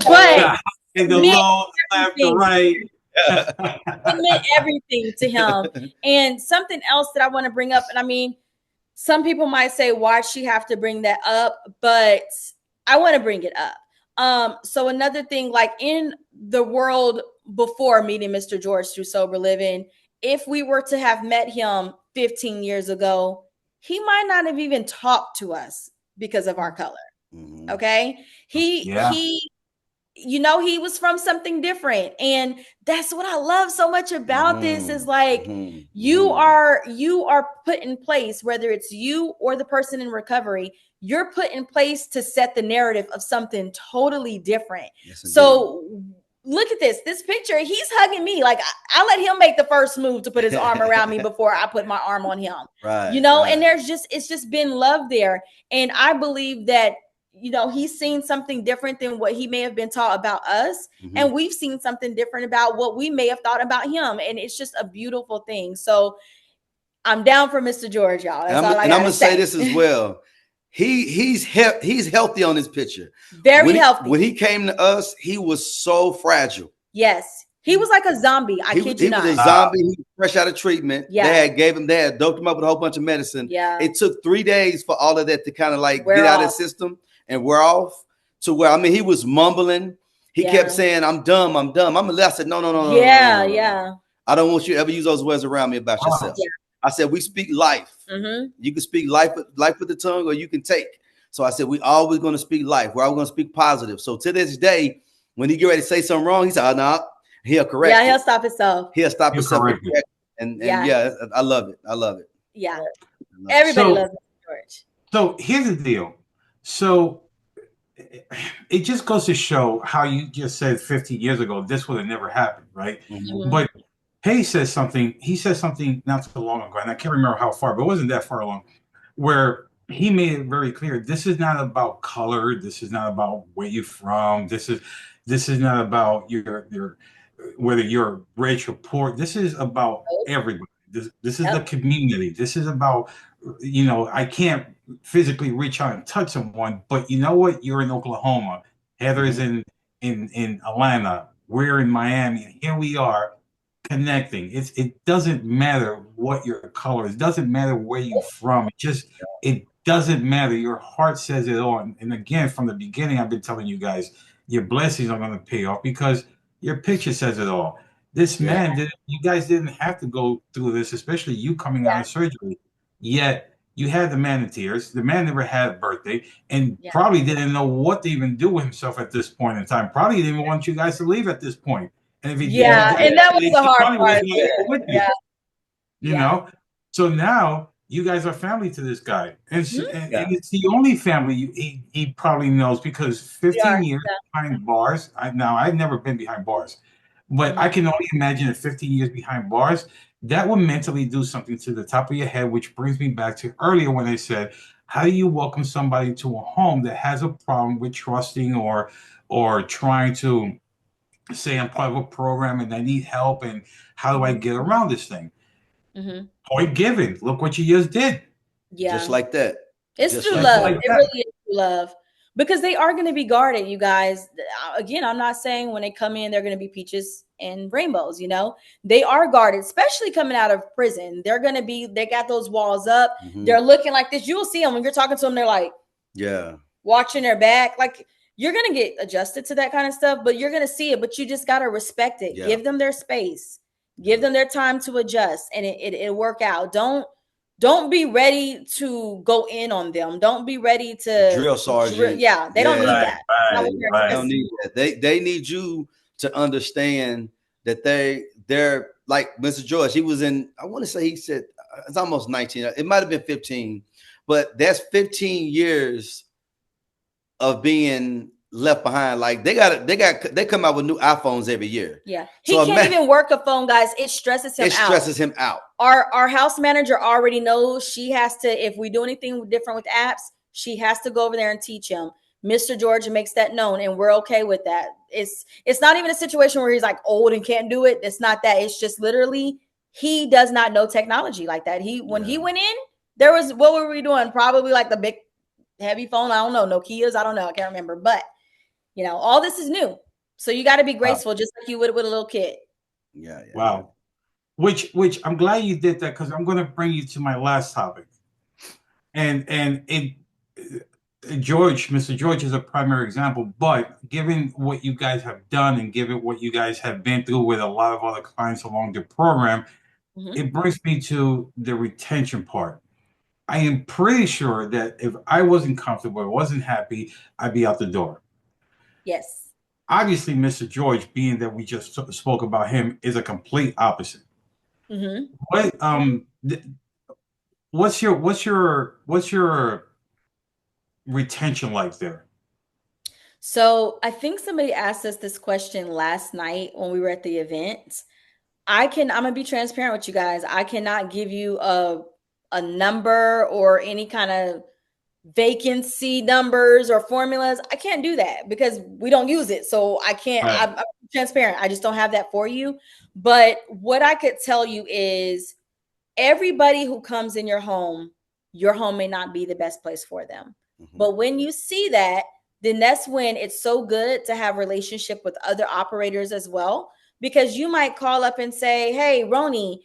But in the low, left, the right. It meant everything to him. And something else that I want to bring up, and I mean, some people might say, why'd she have to bring that up? But I want to bring it up. So another thing, like in the world before meeting Mr. George through Sober Living, if we were to have met him 15 years ago, he might not have even talked to us because of our color. Okay. He, you know, he was from something different. And that's what I love so much about this is like, you are put in place, whether it's you or the person in recovery, you're put in place to set the narrative of something totally different. Yes, so look at this picture. He's hugging me. Like I let him make the first move to put his arm around me before I put my arm on him. Right. You know, and it's just been love there. And I believe that, you know, he's seen something different than what he may have been taught about us. And we've seen something different about what we may have thought about him. And it's just a beautiful thing. So I'm down for Mr. George, y'all. That's all I gotta say. And I'm gonna say this as well. He's healthy on this picture. Very healthy. When he came to us, he was so fragile. Yes. He was like a zombie. I kid you not. He was a zombie. He was fresh out of treatment. Yeah. They had doped him up with a whole bunch of medicine. Yeah. It took 3 days for all of that to kind of like get out of the system and wear off to where, I mean, he was mumbling. He kept saying, I'm dumb. I said, no. Yeah. I don't want you to ever use those words around me about yourself. Yeah. I said, we speak life. You can speak life with the tongue, or you can take. So I said, we always going to speak life. We're always going to speak positive. So to this day, when he get ready to say something wrong, he said, oh, no, he'll correct. Yeah, he'll stop himself. He'll stop himself. And yeah, I love it. Yeah. Everybody loves George. So here's the deal. So it just goes to show how you just said 15 years ago, this would have never happened, right? But he said something not so long ago, and I can't remember how far, but it wasn't that far along, where he made it very clear. This is not about color. This is not about where you're from. This is not about your whether you're rich or poor. This is about everybody. This is the Yep. community. This is about, I can't physically reach out and touch someone, but you know what? You're in Oklahoma. Heather is in Atlanta. We're in Miami, and here we are connecting. It doesn't matter what your color is. It doesn't matter where you're from. It doesn't matter. Your heart says it all. And again, from the beginning, I've been telling you guys, your blessings are going to pay off because your picture says it all. This man didn't. You guys didn't have to go through this, especially you coming out of surgery. Yet you had the man in tears. The man never had a birthday, and probably didn't know what to even do with himself at this point in time. Probably didn't even want you guys to leave at this point. And if he did, And that was the hard part. You know, so now you guys are family to this guy, and it's the only family he probably knows because 15 years behind bars. I've never been behind bars, but I can only imagine at 15 years behind bars, that would mentally do something to the top of your head, which brings me back to earlier when I said, how do you welcome somebody to a home that has a problem with trusting or trying to say I'm part of a program and I need help, and how do I get around this thing? Point given. Look what you just did. Just like that. It's Just true like love. that. It really is true love. Because they are going to be guarded, you guys. Again, I'm not saying when they come in, they're going to be peaches and rainbows, They are guarded, especially coming out of prison. They got those walls up. They're looking like this. You'll see them when you're talking to them. They're like, watching their back. Like, you're going to get adjusted to that kind of stuff, but you're going to see it. But you just got to respect it. Give them their space. Give them their time to adjust, and it'll work out. Don't be ready to go in on them. Don't be ready to drill sergeant. They don't need that. They don't need that. They need you to understand that they're like Mr. George. He was in, I want to say he said it's almost 19. It might have been 15, but that's 15 years of being left behind. Like they come out with new iPhones every year. Yeah. He can't even work a phone, guys. It stresses him out. Our house manager already knows she has to, if we do anything different with apps, she has to go over there and teach him. Mr. George makes that known, and we're okay with that. It's not even a situation where he's like old and can't do it. It's not that. It's just literally he does not know technology like that. When he went in, there was, what were we doing? Probably like the big heavy phone. I don't know. Nokia's. I don't know. I can't remember. But all this is new. So you got to be graceful, just like you would with a little kid. Wow. Which I'm glad you did that, because I'm going to bring you to my last topic. And Mr. George is a primary example, but given what you guys have done and given what you guys have been through with a lot of other clients along the program, it brings me to the retention part. I am pretty sure that if I wasn't comfortable, I wasn't happy, I'd be out the door. Yes. Obviously, Mr. George, being that we just spoke about him, is a complete opposite. What's your retention like there? So I think somebody asked us this question last night when we were at the event. I'm gonna be transparent with you guys. I cannot give you a number or any kind of vacancy numbers or formulas. I can't do that because we don't use it. So I can't, I'm transparent. I just don't have that for you. But what I could tell you is everybody who comes in your home may not be the best place for them. But when you see that, then that's when it's so good to have relationship with other operators as well, because you might call up and say, hey, Roni,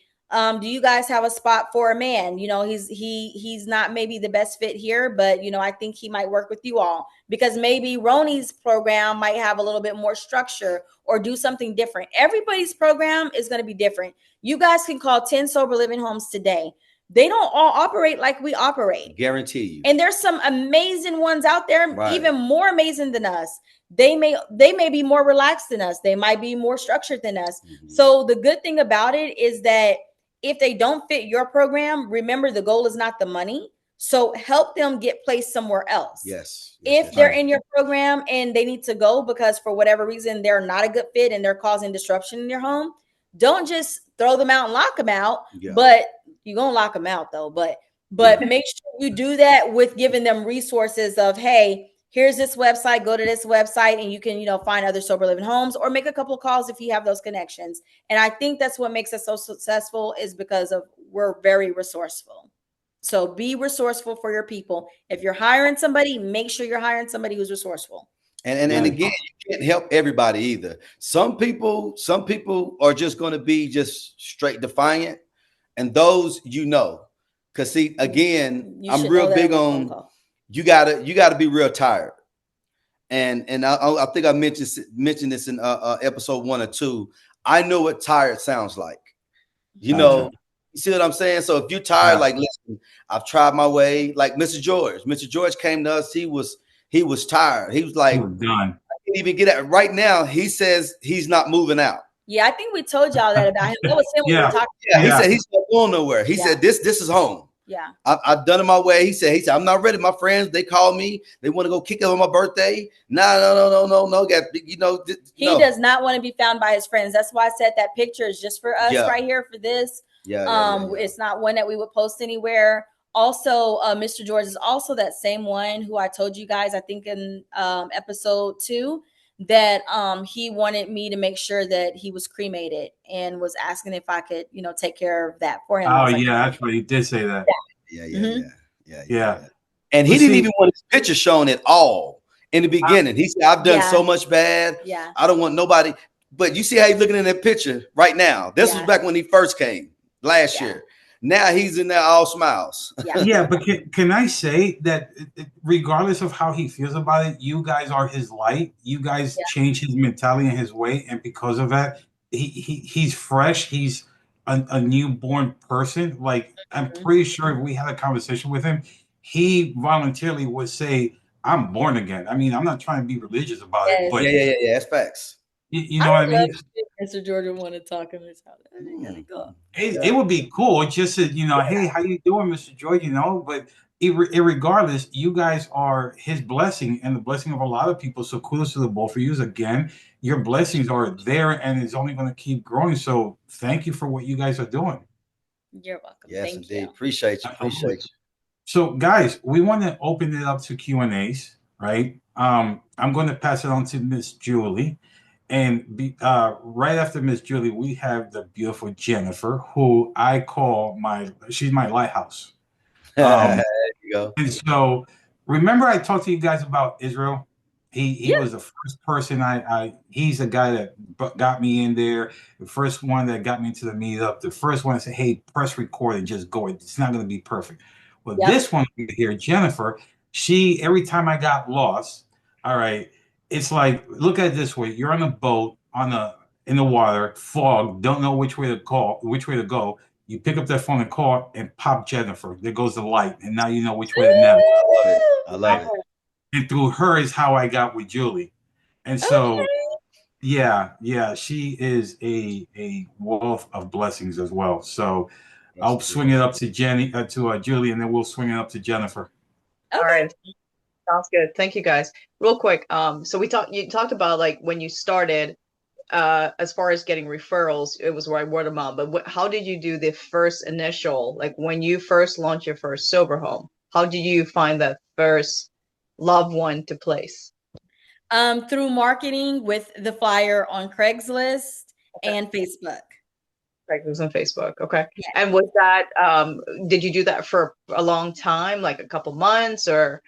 do you guys have a spot for a man? He's not maybe the best fit here, but I think he might work with you all, because maybe Roni's program might have a little bit more structure or do something different. Everybody's program is going to be different. You guys can call 10 sober living homes today. They don't all operate like we operate. Guarantee you. And there's some amazing ones out there, even more amazing than us. They may be more relaxed than us. They might be more structured than us. So the good thing about it is that if they don't fit your program, remember the goal is not the money. So help them get placed somewhere else. If they're in your program and they need to go because for whatever reason they're not a good fit and they're causing disruption in your home, don't just throw them out and lock them out. But you're going to lock them out though. But But make sure you do that with giving them resources of, hey, here's this website, go to this website, and you can, find other sober living homes, or make a couple of calls if you have those connections. And I think that's what makes us so successful, is because we're very resourceful. So be resourceful for your people. If you're hiring somebody, make sure you're hiring somebody who's resourceful. And again, you can't help everybody either. Some people are just going to be just straight defiant, and those, because see, again, I'm real big on you gotta be real tired. And I think I mentioned this in episode 1 or 2. I know what tired sounds like. You see what I'm saying? So if you're tired, like, listen, I've tried my way. Like Mr. George. Mr. George came to us. He was tired. He was like, he was done. I can't even get at right now. He says he's not moving out. Yeah, I think we told y'all that about him. That was him when we were talking. Yeah, he said he's not going nowhere. He said this is home. Yeah, I've done it my way. He said I'm not ready. My friends, they call me. They want to go kick it on my birthday. No. He does not want to be found by his friends. That's why I said that picture is just for us right here for this. It's not one that we would post anywhere. Also, Mr. George is also that same one who I told you guys, I think in episode 2, that he wanted me to make sure that he was cremated, and was asking if I could, take care of that for him. Oh, that's right. He did say that. Yeah. And he didn't even want his picture shown at all in the beginning. He said, I've done so much bad. Yeah. I don't want nobody. But you see how he's looking in that picture right now. This was back when he first came last year. Now he's in there all smiles. Yeah, but can I say that regardless of how he feels about it, you guys are his light. You guys change his mentality and his way, and because of that, he's fresh. He's a newborn person. Like, I'm pretty sure if we had a conversation with him, he voluntarily would say, "I'm born again." I mean, I'm not trying to be religious about it, but yeah, that's facts. You know what I mean? Mr. George would want to talk in his house. It would be cool. It's just that, hey, how you doing, Mr. George? But regardless, you guys are his blessing and the blessing of a lot of people. So kudos to the both of you. Again, your blessings are there, and it's only going to keep growing. So thank you for what you guys are doing. You're welcome. Yes, Thank indeed. you. Appreciate you. So, guys, we want to open it up to Q&As, right? I'm going to pass it on to Miss Julie. And right after Miss Julie, we have the beautiful Jennifer, who I call she's my lighthouse. There you go. And so, remember I talked to you guys about Israel? He was the first person he's the guy that got me in there, the first one that got me into the meetup, the first one that said, hey, press record and just go. It's not going to be perfect. Well, this one here, Jennifer, every time I got lost, all right, it's like, look at it this way. You're on a boat in the water, fog, don't know which way to go. You pick up that phone and call and pop Jennifer. There goes the light. And now you know which way to navigate. I love it. And through her is how I got with Julie. And so, she is a wealth of blessings as well. So I'll swing it up to Julie, and then we'll swing it up to Jennifer. All right. Sounds good. Thank you, guys. Real quick. So you talked about, like, when you started, as far as getting referrals, it was word of mouth. But how did you do the first initial, like when you first launched your first sober home? How did you find that first loved one to place? Through marketing with the flyer on Craigslist and Facebook. Craigslist and Facebook. Okay. Yeah. And was that, did you do that for a long time, like a couple months, or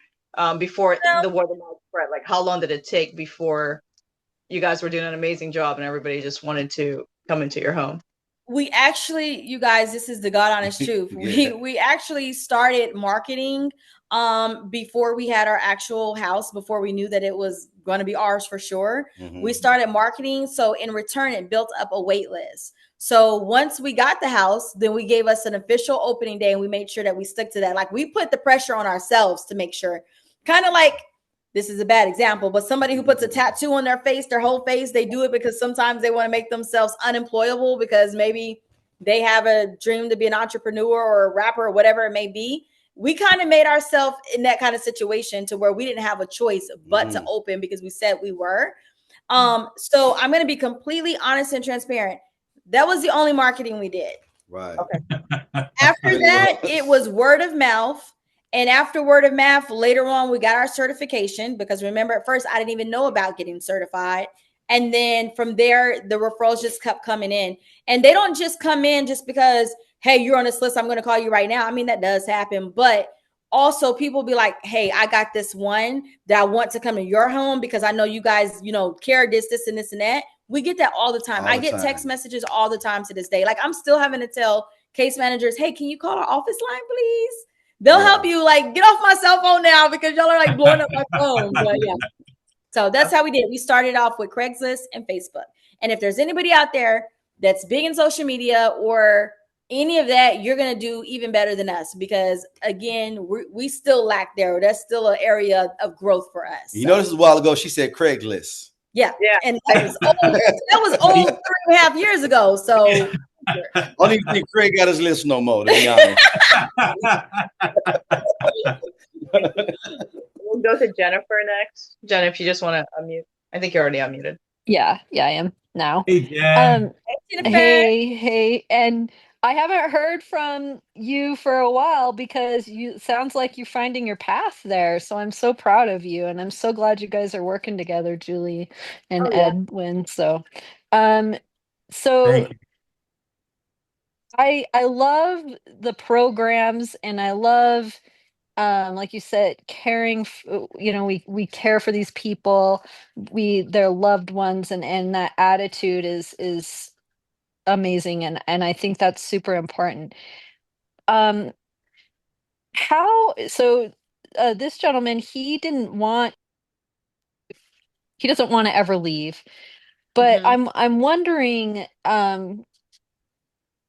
before the word of mouth spread? Like, how long did it take before you guys were doing an amazing job and everybody just wanted to come into your home? We actually, you guys, this is the God honest truth. We actually started marketing before we had our actual house, before we knew that it was going to be ours for sure. Mm-hmm. We started marketing. So in return, it built up a wait list. So once we got the house, then we gave us an official opening day, and we made sure that we stuck to that. Like, we put the pressure on ourselves to make sure, kind of like, this is a bad example, but somebody who puts a tattoo on their face, their whole face, they do it because sometimes they want to make themselves unemployable because maybe they have a dream to be an entrepreneur or a rapper or whatever it may be. We kind of made ourselves in that kind of situation to where we didn't have a choice but to open because we said we were. So I'm going to be completely honest and transparent. That was the only marketing we did. Right. After that, it was word of mouth. And after word of mouth, later on, we got our certification because remember, at first, I didn't even know about getting certified. And then from there, the referrals just kept coming in. And they don't just come in just because, hey, you're on this list. I'm going to call you right now. I mean, that does happen. But also, people be like, hey, I got this one that I want to come to your home because I know you guys, care this, and this, and that. We get that all the time. I get text messages all the time to this day. Like, I'm still having to tell case managers, hey, can you call our office line, please? They'll help you, like, get off my cell phone now because y'all are like blowing up my phone. But yeah. So that's how we did. We started off with Craigslist and Facebook. And if there's anybody out there that's big in social media or any of that, you're going to do even better than us because, again, we still lack there. That's still an area of growth for us. You know, this was a while ago. She said Craigslist. Yeah. And that was old. That was old 3.5 years ago. So I don't even think Craig got his list no more, to be honest. We'll go to Jennifer next. Jen, if you just want to unmute. I think you're already unmuted. Yeah, I am now. Hey, Jen. Hey, and I haven't heard from you for a while because sounds like you're finding your path there. So I'm so proud of you, and I'm so glad you guys are working together, Julie and Edwin. So, Thank you. I love the programs, and I love, like you said, caring. We care for these people, their loved ones, and that attitude is amazing, and I think that's super important. This gentleman, he doesn't want to ever leave, but I'm wondering,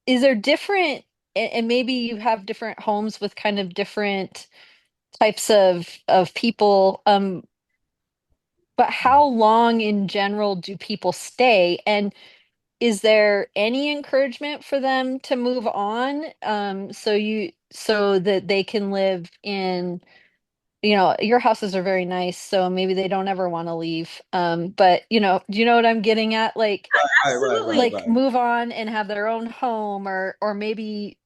is there different, and maybe you have different homes with kind of different types of people, but how long in general do people stay, and is there any encouragement for them to move on, so that they can live in, your houses are very nice, so maybe they don't ever want to leave, but do you know what I'm getting at, like Right. move on and have their own home, or maybe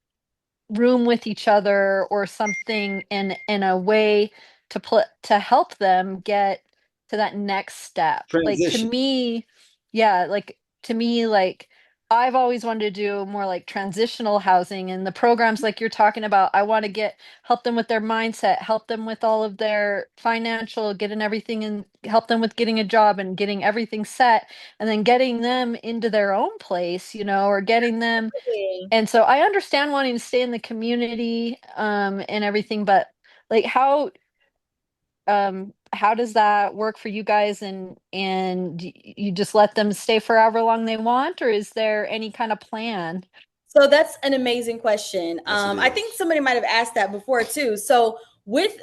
room with each other or something, in a way to help them get to that next step. Like, to Transition. me, yeah, like, to me, like, I've always wanted to do more like transitional housing, and the programs like you're talking about, I want to help them with their mindset, help them with all of their financial, getting everything, and help them with getting a job and getting everything set, and then getting them into their own place, or getting them. And so I understand wanting to stay in the community, and everything, but like, how does that work for you guys, and you just let them stay for however long they want, or is there any kind of plan? So that's an amazing question. I think somebody might have asked that before too. So with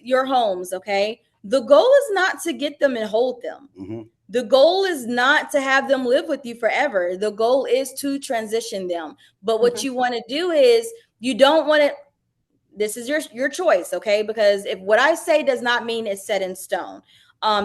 your homes, okay, the goal is not to get them and hold them. Mm-hmm. The goal is not to have them live with you forever. The goal is to transition them. But what you want to do is, you don't want to, this is your choice, okay? Because if what I say does not mean it's set in stone.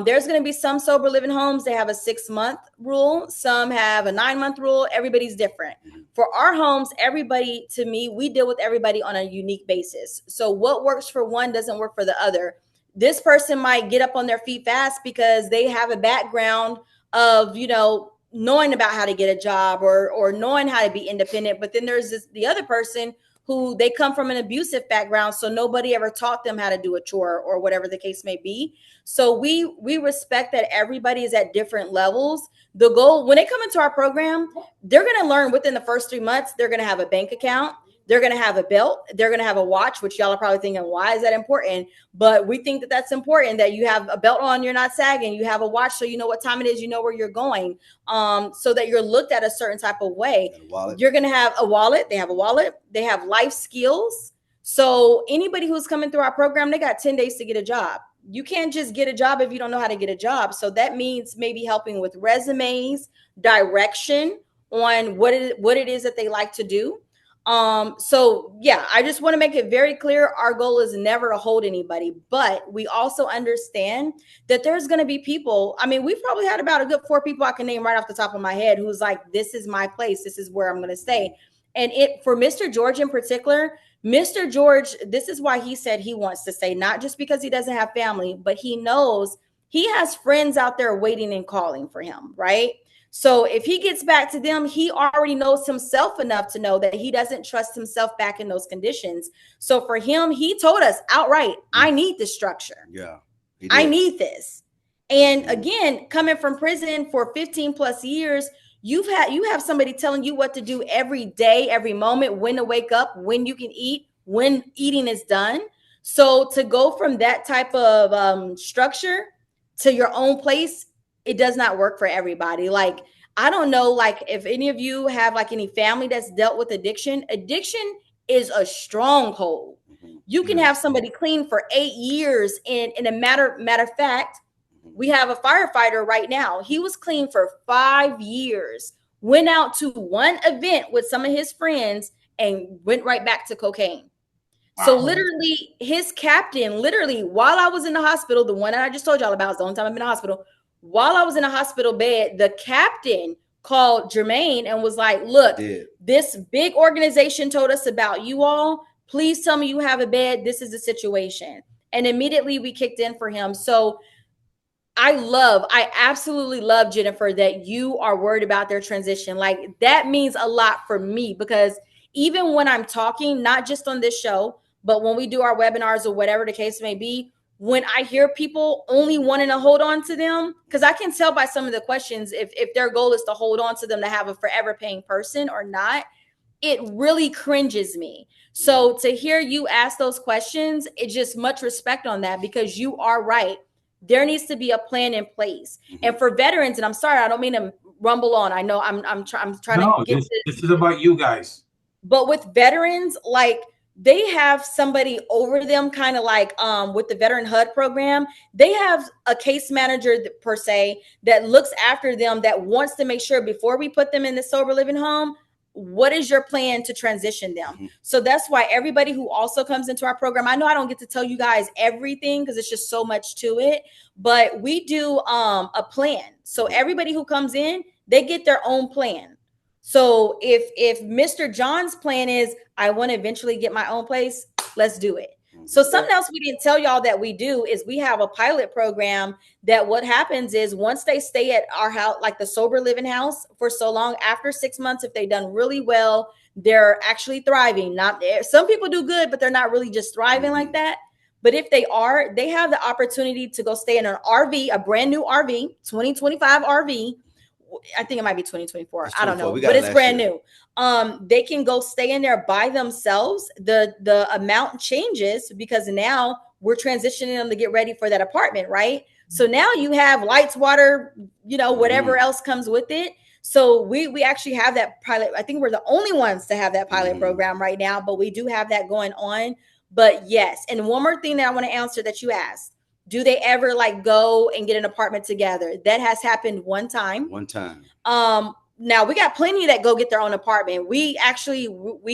There's going to be some sober living homes. They have a 6-month rule. Some have a 9-month rule. Everybody's different. For our homes, everybody, to me, we deal with everybody on a unique basis. So what works for one doesn't work for the other. This person might get up on their feet fast because they have a background of, knowing about how to get a job or knowing how to be independent. But then there's the other person who they come from an abusive background, so nobody ever taught them how to do a chore or whatever the case may be. So we respect that everybody is at different levels. The goal, when they come into our program, they're going to learn within the first 3 months. They're going to have a bank account. They're going to have a belt. They're going to have a watch, which y'all are probably thinking, why is that important? But we think that that's important, that you have a belt on, you're not sagging. You have a watch, so you know what time it is, you know where you're going, so that you're looked at a certain type of way. You're going to have a wallet. They have a wallet. They have life skills. So anybody who's coming through our program, they got 10 days to get a job. You can't just get a job if you don't know how to get a job. So that means maybe helping with resumes, direction on what it is that they like to do. So yeah, I just want to make it very clear. Our goal is never to hold anybody, but we also understand that there's going to be people. I mean, we've probably had about a good 4 people I can name right off the top of my head who's like, this is my place. This is where I'm going to stay. And it for Mr. George in particular, Mr. George, this is why he said he wants to stay, not just because he doesn't have family, but he knows he has friends out there waiting and calling for him, right? So if he gets back to them, he already knows himself enough to know that he doesn't trust himself back in those conditions. So for him, he told us outright, I need this structure. Yeah. I need this. And again, coming from prison for 15 plus years, you have somebody telling you what to do every day, every moment, when to wake up, when you can eat, when eating is done. So to go from that type of structure to your own place, it does not work for everybody. Like, I don't know, like if any of you have like any family that's dealt with addiction is a stronghold. You can have somebody clean for 8 years in a matter of fact, we have a firefighter right now. He was clean for 5 years, went out to one event with some of his friends and went right back to cocaine. Wow. So literally his captain, while I was in the hospital, the one that I just told y'all about is the only time I've been in the hospital. While I was in a hospital bed, the captain called Jermaine and was like, look, this big organization told us about you all. Please tell me you have a bed. This is the situation. And immediately we kicked in for him. So I absolutely love, Jennifer, that you are worried about their transition. Like, that means a lot for me, because even when I'm talking, not just on this show, but when we do our webinars or whatever the case may be, when I hear people only wanting to hold on to them, because I can tell by some of the questions if their goal is to hold on to them to have a forever paying person or not, it really cringes me. So to hear you ask those questions, it just much respect on that, because you are right. There needs to be a plan in place. And for veterans, and I'm sorry, I don't mean to rumble on. I know I'm trying to get this is about you guys. But with veterans, like, they have somebody over them, kind of like with the Veteran HUD program, they have a case manager per se that looks after them, that wants to make sure before we put them in the sober living home, what is your plan to transition them? So that's why everybody who also comes into our program, I know I don't get to tell you guys everything because it's just so much to it, but we do a plan. So everybody who comes in, they get their own plan. So if Mr. John's plan is, I want to eventually get my own place, let's do it. So something else we didn't tell y'all that we do is we have a pilot program that what happens is once they stay at our house, like the sober living house for so long, after 6 months, if they've done really well, they're actually thriving. Not some people do good, but they're not really just thriving like that. But if they are, they have the opportunity to go stay in an RV, a brand new RV, 2025 RV. I think it might be 2024. I don't know, but it's brand new. They can go stay in there by themselves. The amount changes because now we're transitioning them to get ready for that apartment, right? So now you have lights, water, whatever else comes with it. So we actually have that pilot. I think we're the only ones to have that pilot program right now, but we do have that going on. But yes, and one more thing that I want to answer that you asked. Do they ever like go and get an apartment together? That has happened one time. Now we got plenty that go get their own apartment. We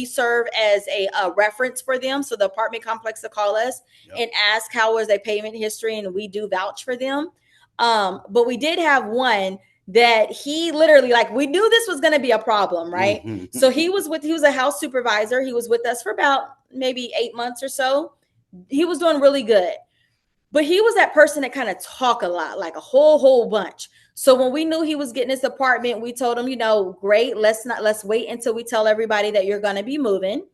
serve as a reference for them. So the apartment complex will call us and ask how was their payment history, and we do vouch for them. But we did have one that he literally, like, we knew this was going to be a problem, right? So he was a house supervisor. He was with us for about maybe 8 months or so. He was doing really good. But he was that person that kind of talk a lot, like a whole bunch. So when we knew he was getting his apartment, we told him, great, let's wait until we tell everybody that you're going to be moving,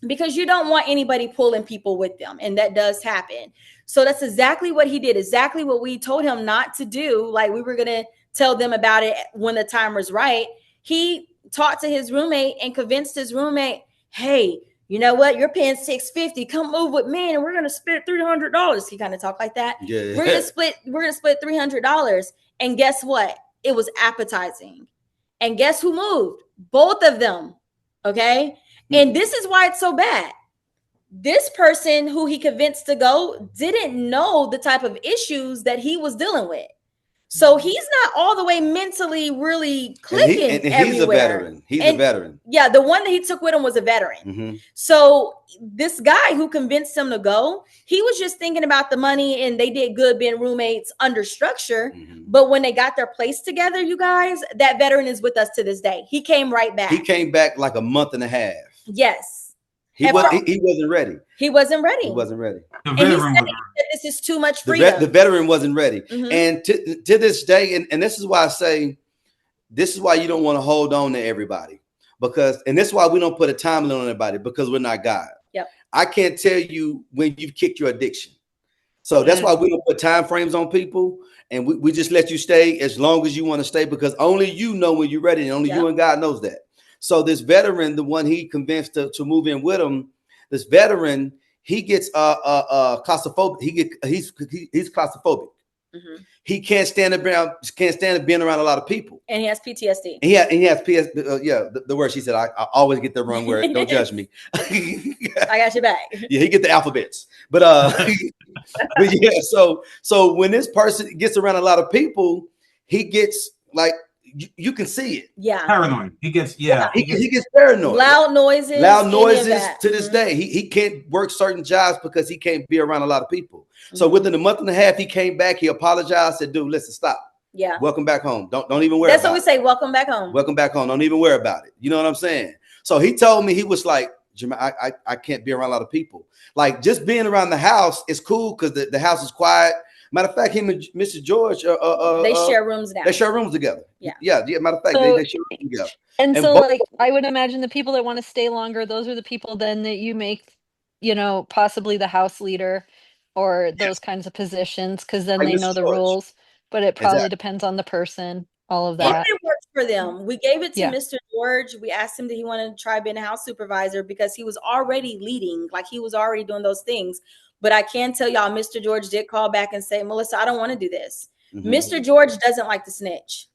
because you don't want anybody pulling people with them. And that does happen. So that's exactly what he did, exactly what we told him not to do. Like, we were going to tell them about it when the time was right. He talked to his roommate and convinced his roommate, hey, you know what? You're paying $650. Come move with me, and we're gonna split $300. He kind of talked like that. Yeah. We're gonna split $300. And guess what? It was appetizing. And guess who moved? Both of them. Okay. And this is why it's so bad. This person who he convinced to go didn't know the type of issues that he was dealing with. So he's not all the way mentally really clicking and he's everywhere. a veteran. He's a veteran. Yeah, the one that he took with him was a veteran. Mm-hmm. So this guy who convinced him to go, he was just thinking about the money, and they did good being roommates under structure. Mm-hmm. But when they got their place together, you guys, that veteran is with us to this day. He came right back. He came back like a month and a half. Yes. He wasn't ready. He wasn't ready. He wasn't ready. The veteran he said this is too much freedom. The veteran wasn't ready. Mm-hmm. And to this day, and this is why I say, this is why you don't want to hold on to everybody. And this is why we don't put a time limit on everybody, because we're not God. Yep. I can't tell you when you've kicked your addiction. So that's why we don't put time frames on people. And we just let you stay as long as you want to stay, because only you know when you're ready, and only you and God knows that. So this veteran, the one he convinced to move in with him, this veteran, he gets claustrophobic. He's claustrophobic. Mm-hmm. He can't stand being around a lot of people. And he has PTSD. And he has the word she said. I always get the wrong word. Don't judge me. I got your back. Yeah, he get the alphabets. But but yeah, so when this person gets around a lot of people, he gets like, you can see it. Yeah. Paranoid. He gets he gets paranoid. Loud noises To this day. He can't work certain jobs because he can't be around a lot of people. Mm-hmm. So within a month and a half, he came back. He apologized. Said, "Dude, listen, stop. Yeah. Welcome back home. Don't even worry. That's what we say. Welcome back home. Welcome back home. Don't even worry about it. You know what I'm saying?" So he told me, he was like, "Jermaine, I can't be around a lot of people. Like, just being around the house is cool because the house is quiet." Matter of fact, him and Mr. George, they share rooms now. They share rooms together. Yeah. Matter of fact, they share rooms together. And so, like, I would imagine the people that want to stay longer, those are the people then that you make, possibly the house leader or those kinds of positions, because then they know the rules. But it probably depends on the person. All of that. It works for them. We gave it to Mr. George. We asked him that he wanted to try being a house supervisor because he was already leading, like he was already doing those things. But I can tell y'all, Mr. George did call back and say, "Melissa, I don't want to do this." Mm-hmm. Mr. George doesn't like to snitch.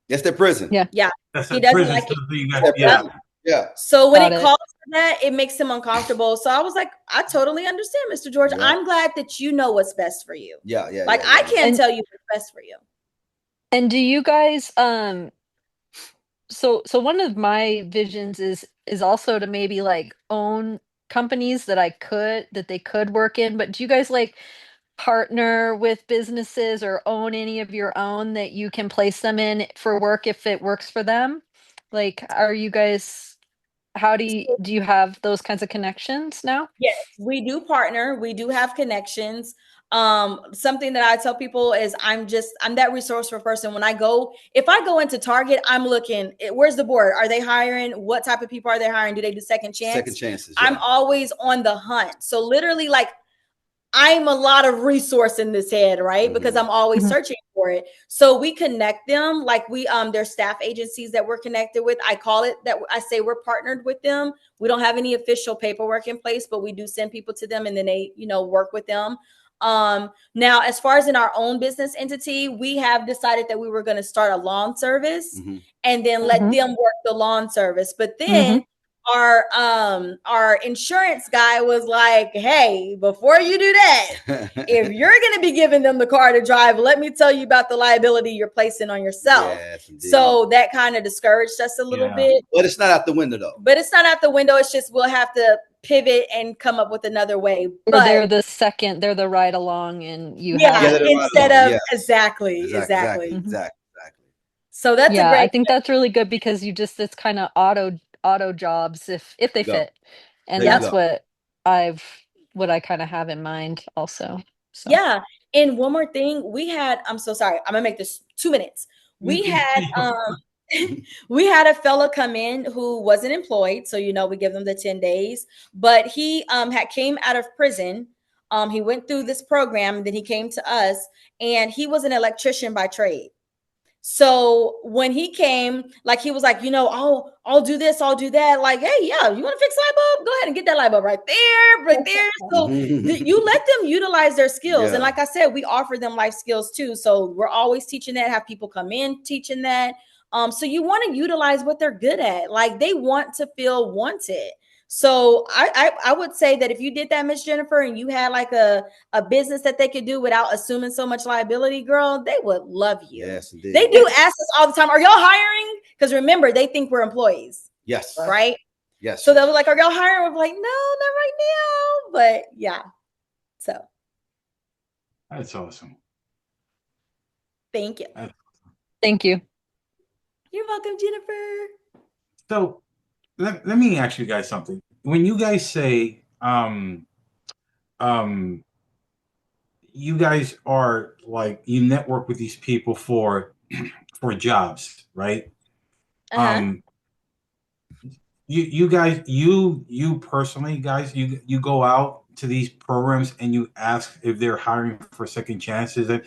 That's their prison. Yeah. He doesn't like it. Yeah. So when it calls for that, it makes him uncomfortable. So I was like, I totally understand, Mr. George. Yeah. I'm glad that you know what's best for you. Yeah. I can't tell you what's best for you. And do you guys so one of my visions is also to maybe like own companies that they could work in, but do you guys like partner with businesses or own any of your own that you can place them in for work if it works for them? Like, are you guys, do you have those kinds of connections now? Yes, we do partner. We do have connections. Something that I tell people is I'm that resourceful person. If I go into Target, I'm looking, where's the board? Are they hiring? What type of people are they hiring? Do they do second chances? Yeah. I'm always on the hunt. So literally, like, I'm a lot of resource in this head, right? Mm-hmm. Because I'm always searching for it. So we connect them, like there's staff agencies that we're connected with. I call it that. I say we're partnered with them. We don't have any official paperwork in place, but we do send people to them and then they, work with them. Now, as far as in our own business entity, we have decided that we were going to start a lawn service and then let them work the lawn service. But then our insurance guy was like, "Hey, before you do that, if you're going to be giving them the car to drive, let me tell you about the liability you're placing on yourself." Yes, so that kind of discouraged us a little bit. But it's not out the window, though. It's just we'll have to pivot and come up with another way. But they're the ride along, and you have instead of exactly. So that's a great. I think that's really good because it's kind of auto jobs if they fit, and that's what I kind of have in mind also. So. Yeah, and one more thing, I'm so sorry, I'm gonna make this 2 minutes. We had we had a fella come in who wasn't employed, so we give them the 10 days, but he came out of prison. He went through this program, then he came to us, and he was an electrician by trade. So when he came, like, he was like, I'll do this, I'll do that. Like, hey, yeah, you want to fix light bulb? Go ahead and get that light bulb right there. So you let them utilize their skills. Yeah. And like I said, we offer them life skills too. So we're always teaching that, have people come in teaching that. So you want to utilize what they're good at. Like, they want to feel wanted. So I would say that if you did that, Miss Jennifer, and you had like a business that they could do without assuming so much liability, girl, they would love you. Yes, indeed. They do ask us all the time, are y'all hiring? Because remember, they think we're employees. Yes. Right? Yes. So they'll be like, are y'all hiring? We're like, no, not right now. But yeah. So That's awesome. thank you. Thank you. You're welcome, Jennifer. So let me ask you guys something. When you guys say you guys are like, you network with these people for jobs, right? You guys, you personally, guys, you go out to these programs and you ask if they're hiring for second chances. And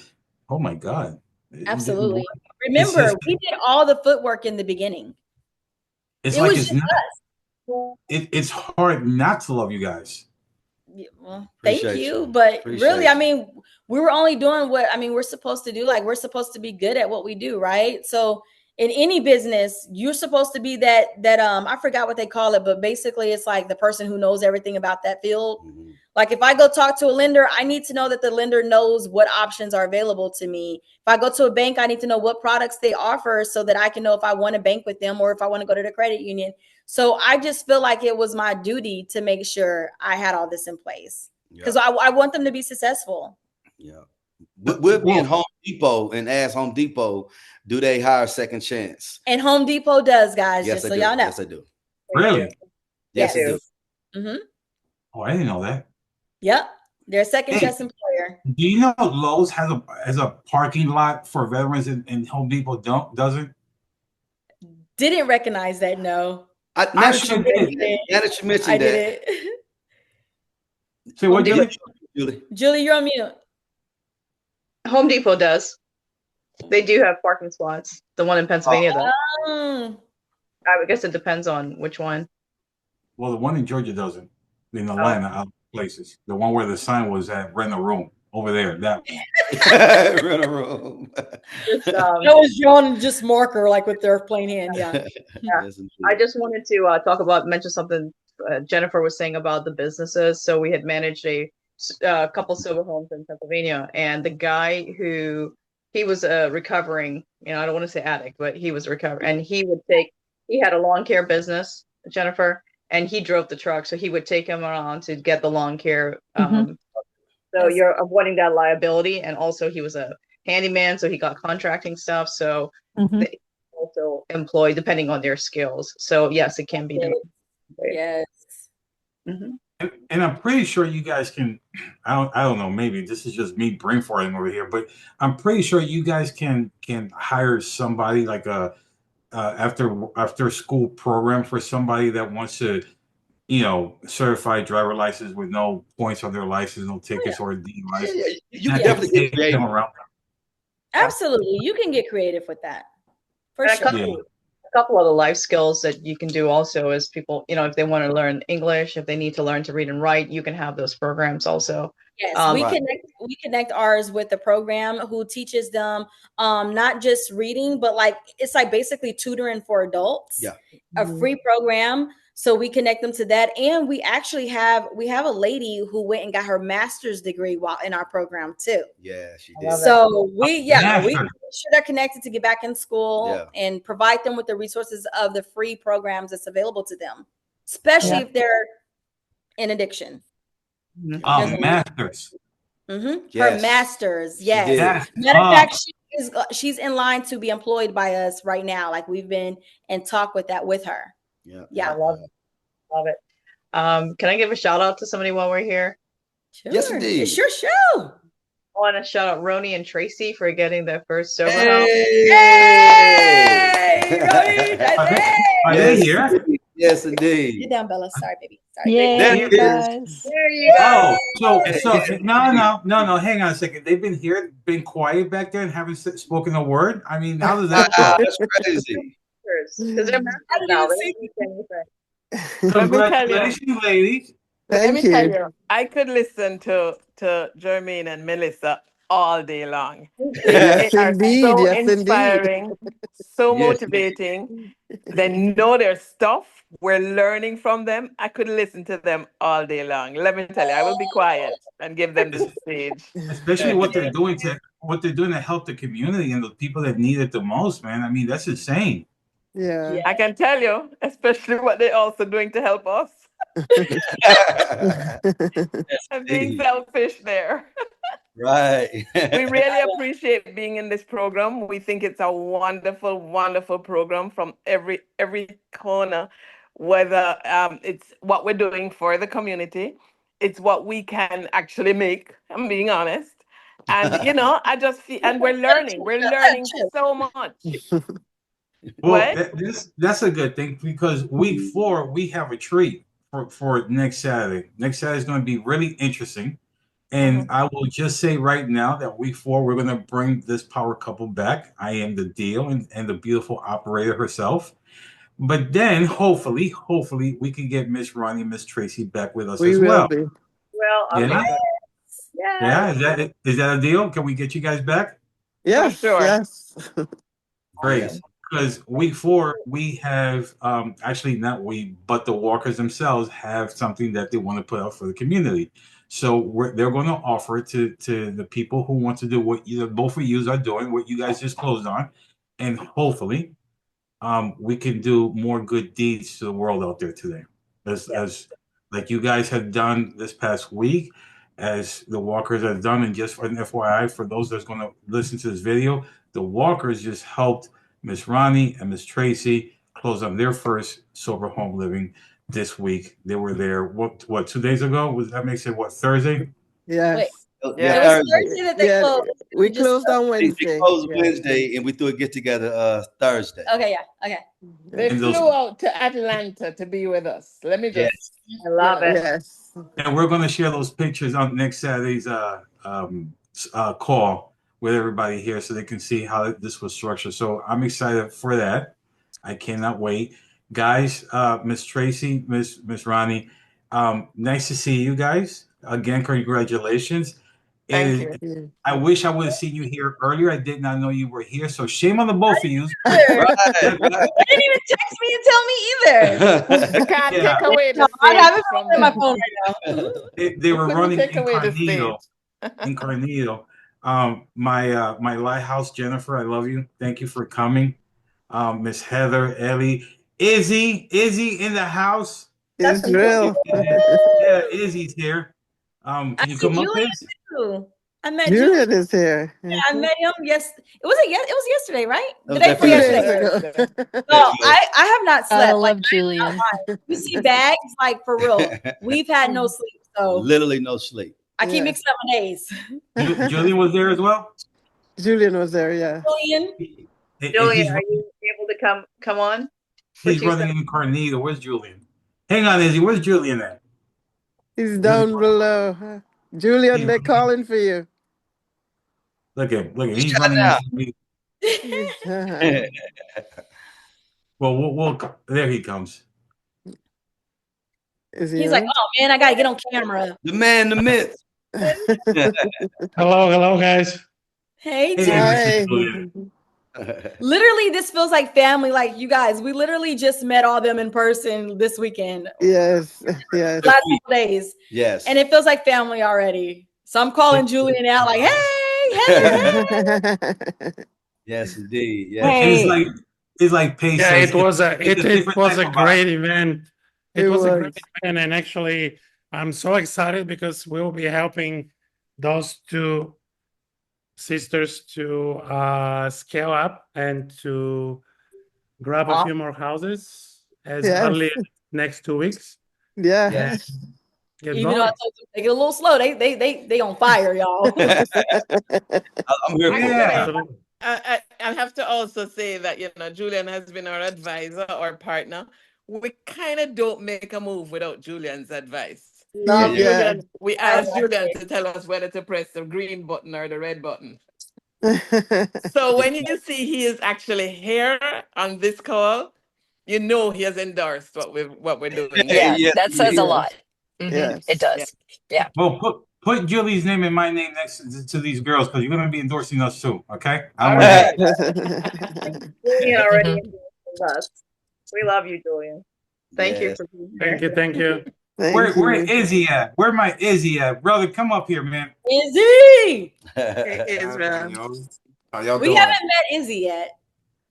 oh my God. Absolutely. Remember, we did all the footwork in the beginning. It's like it's not. It's hard not to love you guys. Well, thank you. But really, I mean, we were only doing what we're supposed to do. Like, we're supposed to be good at what we do, right? So in any business, you're supposed to be that I forgot what they call it, but basically it's like the person who knows everything about that field. Mm-hmm. Like, if I go talk to a lender, I need to know that the lender knows what options are available to me. If I go to a bank, I need to know what products they offer so that I can know if I want to bank with them or if I want to go to the credit union. So I just feel like it was my duty to make sure I had all this in place because I want them to be successful. Yeah. We'll be in Home Depot and ask Home Depot, do they hire second chance? And Home Depot does, guys. Yes, just so y'all know. Yes, I do. Really? Yes, I do. Mm-hmm. Oh, I didn't know that. Yep. They're a second chance employer. Do you know Lowe's has a parking lot for veterans and Home Depot doesn't? Didn't recognize that, no. Now that you mentioned that. So what, Julie? Julie, you're on mute. Home Depot does. They do have parking spots. The one in Pennsylvania, though. I guess it depends on which one. Well, the one in Georgia doesn't. In Atlanta, other places. The one where the sign was at rent a room over there. That one. Rent a room. That was John just marker like with their plain hand. Yeah. I just wanted to mention something Jennifer was saying about the businesses. So we had managed a couple silver homes in Pennsylvania, and the guy he was recovering, I don't want to say addict, but he was recovering, and he had a lawn care business, Jennifer, and he drove the truck. So he would take him around to get the lawn care. So you're avoiding that liability. And also he was a handyman, so he got contracting stuff. So they also employ depending on their skills. So yes, it can be done. Yes. Mm-hmm. And I'm pretty sure you guys can, I don't know, maybe this is just me brain farting over here, but I'm pretty sure you guys can hire somebody like a after school program for somebody that wants to, certified driver license with no points on their license, no tickets or DUIs. You can definitely get creative around. Absolutely, you can get creative with that for sure. A couple of the life skills that you can do also is people, if they want to learn English, if they need to learn to read and write, you can have those programs also. Yes, we connect ours with the program who teaches them not just reading, but it's like basically tutoring for adults. Yeah. A free program. So we connect them to that. And we actually have a lady who went and got her master's degree while in our program too. Yeah, she did. So we make sure they're connected to get back in school and provide them with the resources of the free programs that's available to them, especially if they're in addiction. Masters. Mm-hmm. Yes. Her master's, yes. Matter of fact, she's in line to be employed by us right now. Like, we've been in talk with her. Yeah. I love it. Can I give a shout out to somebody while we're here? Sure. Yes, indeed. It's your show. I want to shout out Roni and Tracy for getting their first sober house. Hey, Roni, are they here? Yes, indeed. Sit down, Bella. Sorry, baby. Sorry. Yay, there you guys. There you go. Oh, so no. Hang on a second. They've been here, been quiet back there, and haven't spoken a word. I mean, how does that go? That's crazy. Because they're masters now. Congratulations, ladies. Let me tell you, I could listen to Jermaine and Melissa all day long. Yes, They are indeed. so Yes, indeed. inspiring, so Yes. motivating. They know their stuff. We're learning from them. I could listen to them all day long. Let me tell you, I will be quiet and give them the stage. Especially what they're doing to help the community and the people that need it the most, man. I mean, that's insane. Yeah. I can tell you, especially what they're also doing to help us. I'm being Indeed. selfish there. Right. We really appreciate being in this program. We think it's a wonderful, wonderful program from every corner. Whether it's what we're doing for the community, it's what we can actually make. I'm being honest, and I just feel, and we're learning. We're learning so much. Well, What? that's a good thing because week 4 we have a treat for next Saturday. Next Saturday is going to be really interesting, and I will just say right now that week 4 we're going to bring this power couple back. I am the deal and the beautiful operator herself. But then hopefully we can get Miss Ronnie and Miss Tracy back with us We as will well. be. Well, Yeah, Yeah. is that it? Is that a deal? Can we get you guys back? Yes, sure. yes. Great. Because week 4, we have actually not we, but the Walkers themselves have something that they want to put out for the community. So they're going to offer it to the people who want to do what both of you are doing, what you guys just closed on, and hopefully, we can do more good deeds to the world out there today, as like you guys have done this past week, as the Walkers have done. And just for an FYI, for those that's going to listen to this video, the Walkers just helped Miss Ronnie and Miss Tracy close on their first sober home living this week. They were there what 2 days ago? That makes it what, Thursday? Yes. It was Thursday that they Yeah, closed. we closed on They Wednesday. closed Yeah. Wednesday and we threw a get together Thursday. Okay, yeah, okay. They And flew those- out to Atlanta to be with us. Let me just. Yes. I love it. Yes. And we're going to share those pictures on next Saturday's call with everybody here so they can see how this was structured. So I'm excited for that. I cannot wait. Guys, Miss Tracy, Miss Ronnie, nice to see you guys. Again, congratulations. Thank you. I wish I would have seen you here earlier. I did not know you were here. So shame on the both of you. Right, They didn't even text me and tell me either. We can't Yeah. take away the No, I have stage it from on my them. phone right now. They were couldn't running take away the incognito. stage. Incognito. My lighthouse Jennifer, I love you. Thank you for coming. Miss Heather, Ellie, Izzy in the house. Israel. Yeah, Izzy's here. Can I you see come up, Julian Iz? too. I met Julian Julian. is here. Yeah, I met him. Yes, it was yesterday, right? That The was day that before Thursday. yesterday. No, I have not I slept. love Like Julian. you see bags, like for real. We've had no sleep, so Literally no sleep. I keep Yeah. mixing up my days. Julian was there as well. Julian was there, yeah. Julian, And Julian, are you able to come on? for he's running 2 seconds? incognito. Where's Julian? Hang on, Izzy. Where's Julian at? He's down below. Julian, they're calling for you. Look at him. He's Shut running up. incognito. Well, we'll there he comes. Is he he's like, on? oh man, I gotta get on camera. The man, the myth. Hello, guys. Hey, Hey, Jerry. Hi. Julian. Literally, this feels like family. Like you guys, we literally just met all them in person this weekend, Yes, yes. last couple days, Yes. and it feels like family already. So I'm calling Julian out, like, hey, hey. Yes, indeed. Yes. And it's like Pace Yeah, says, it was a it's a different type of great event. It It was a was. great event, and actually, I'm so excited because we'll be helping those two sisters to scale up and to grab a few more houses as Yes. early as next 2 weeks. Yeah. And get Even though I going. told them take it a little slow, they on fire, y'all. I'm here for it. Yeah. Absolutely. I have to also say that, Julian has been our advisor or partner. We kind of don't make a move without Julian's advice. Love Yeah. Julian, we asked Julian to tell us whether to press the green button or the red button. So when you see he is actually here on this call, he has endorsed what we're doing. Yeah, Yes, that says a indeed. lot. Mhm, Yes. It does. Yeah. Well, put Julie's name and my name next to these girls because you're gonna be endorsing us too. Okay. All I'm right. ready. Julian already endorsed us. We love you, Julian. Thank you Yes. for being Thank here. you, thank you. Thank Where you. Izzy at? Where my Izzy at, brother? Come up here, man. Izzy. Hey, Israel. How y'all We doing? haven't met Izzy yet.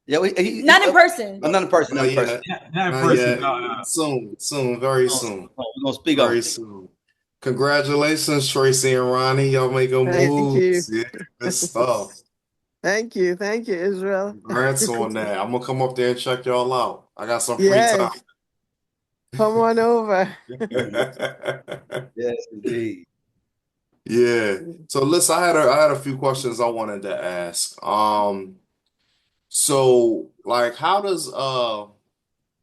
Yeah, Not in person. Not in person. Not in Not person. yet. Not in Not person. yet. No. Soon, very soon. We're gonna speak on Very it. soon. Congratulations, Tracy and Ronnie. Y'all making Thank you. moves. Yeah, good stuff. Thank you, Israel. Congrats on that. I'm gonna come up there and check y'all out. I got some free Yes, come on over. time. Yes, indeed. Yeah. So listen, I had a few questions I wanted to ask. So like how does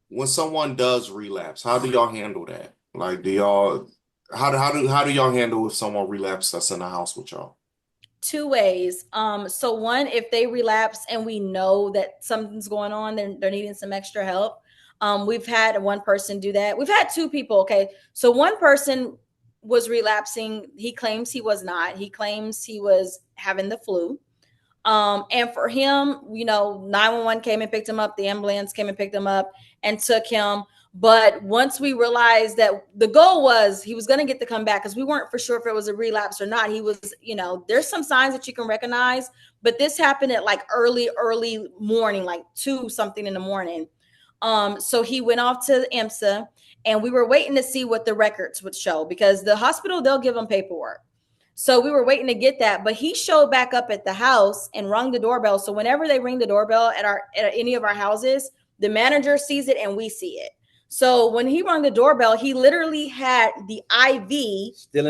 when someone does relapse, how do y'all handle that? Like do y'all how do y'all handle if someone relapses that's in the house with y'all? Two ways. So one, if they relapse and we know that something's going on, they're needing some extra help. We've had one person do that. We've had two people. Okay. So one person was relapsing. He claims he was not. He claims he was having the flu. And for him, 911 came and picked him up. The ambulance came and picked him up and took him. But once we realized that the goal was he was going to get to come back because we weren't for sure if it was a relapse or not. He was, there's some signs that you can recognize, but this happened at like early morning, like 2 something in the morning. So he went off to IMSA and we were waiting to see what the records would show because the hospital, they'll give them paperwork. So we were waiting to get that, but he showed back up at the house and rung the doorbell. So whenever they ring the doorbell at any of our houses, the manager sees it and we see it. So when he rung the doorbell, he literally had the IV Still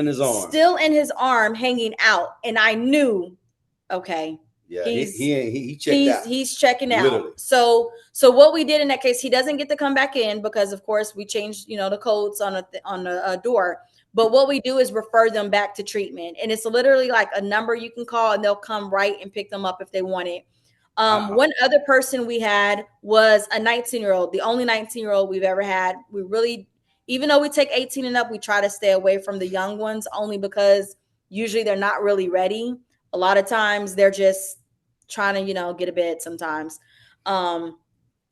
in his arm, hanging out, and I knew, okay, yeah, he checked out. He's checking out. Literally. So what we did in that case, he doesn't get to come back in because, of course, we changed the codes on a door. But what we do is refer them back to treatment. And it's literally like a number you can call and they'll come right and pick them up if they want it. One other person we had was a 19-year-old, the only 19-year-old we've ever had. We really, even though we take 18 and up, we try to stay away from the young ones only because usually they're not really ready. A lot of times they're just trying to, get a bed sometimes.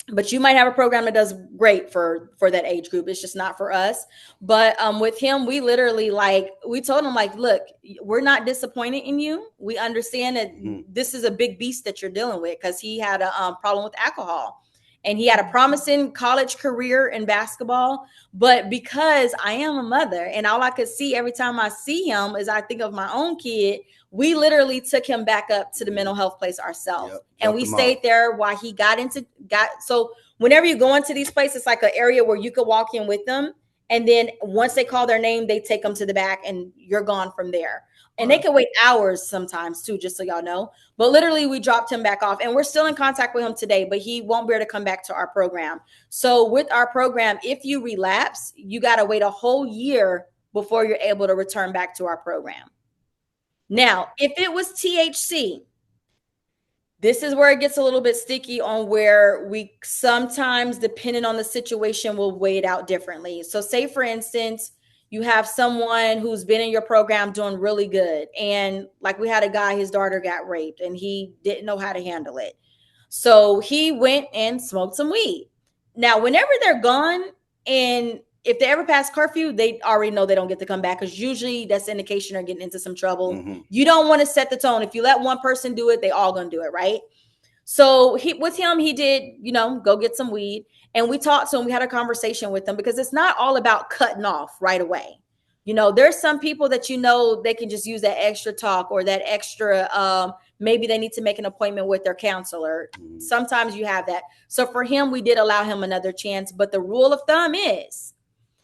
But you might have a program that does great for that age group. It's just not for us. But with him, we literally we told him look, we're not disappointed in you. We understand that this is a big beast that you're dealing with because he had a problem with alcohol and he had a promising college career in basketball. But because I am a mother and all I could see every time I see him is I think of my own kid, we literally took him back up to the mental health place ourselves. Yep, and we stayed there while he so whenever you go into these places, it's like an area where you could walk in with them. And then once they call their name, they take them to the back and you're gone from there. And they can wait hours sometimes too, just so y'all know. But literally we dropped him back off and we're still in contact with him today, but he won't be able to come back to our program. So with our program, if you relapse, you got to wait a whole year before you're able to return back to our program. Now, if it was THC, this is where it gets a little bit sticky on where we sometimes, depending on the situation, will weigh it out differently. So say, for instance, you have someone who's been in your program doing really good. And like we had a guy, his daughter got raped and he didn't know how to handle it. So he went and smoked some weed. Now, whenever they're gone and if they ever pass curfew, they already know they don't get to come back because usually that's the indication they're getting into some trouble. Mm-hmm. You don't want to set the tone. If you let one person do it, they all going to do it, right? So with him, he did, go get some weed. And we talked to him. We had a conversation with him because it's not all about cutting off right away. There's some people that they can just use that extra talk or that extra, maybe they need to make an appointment with their counselor. Mm-hmm. Sometimes you have that. So for him, we did allow him another chance. But the rule of thumb is,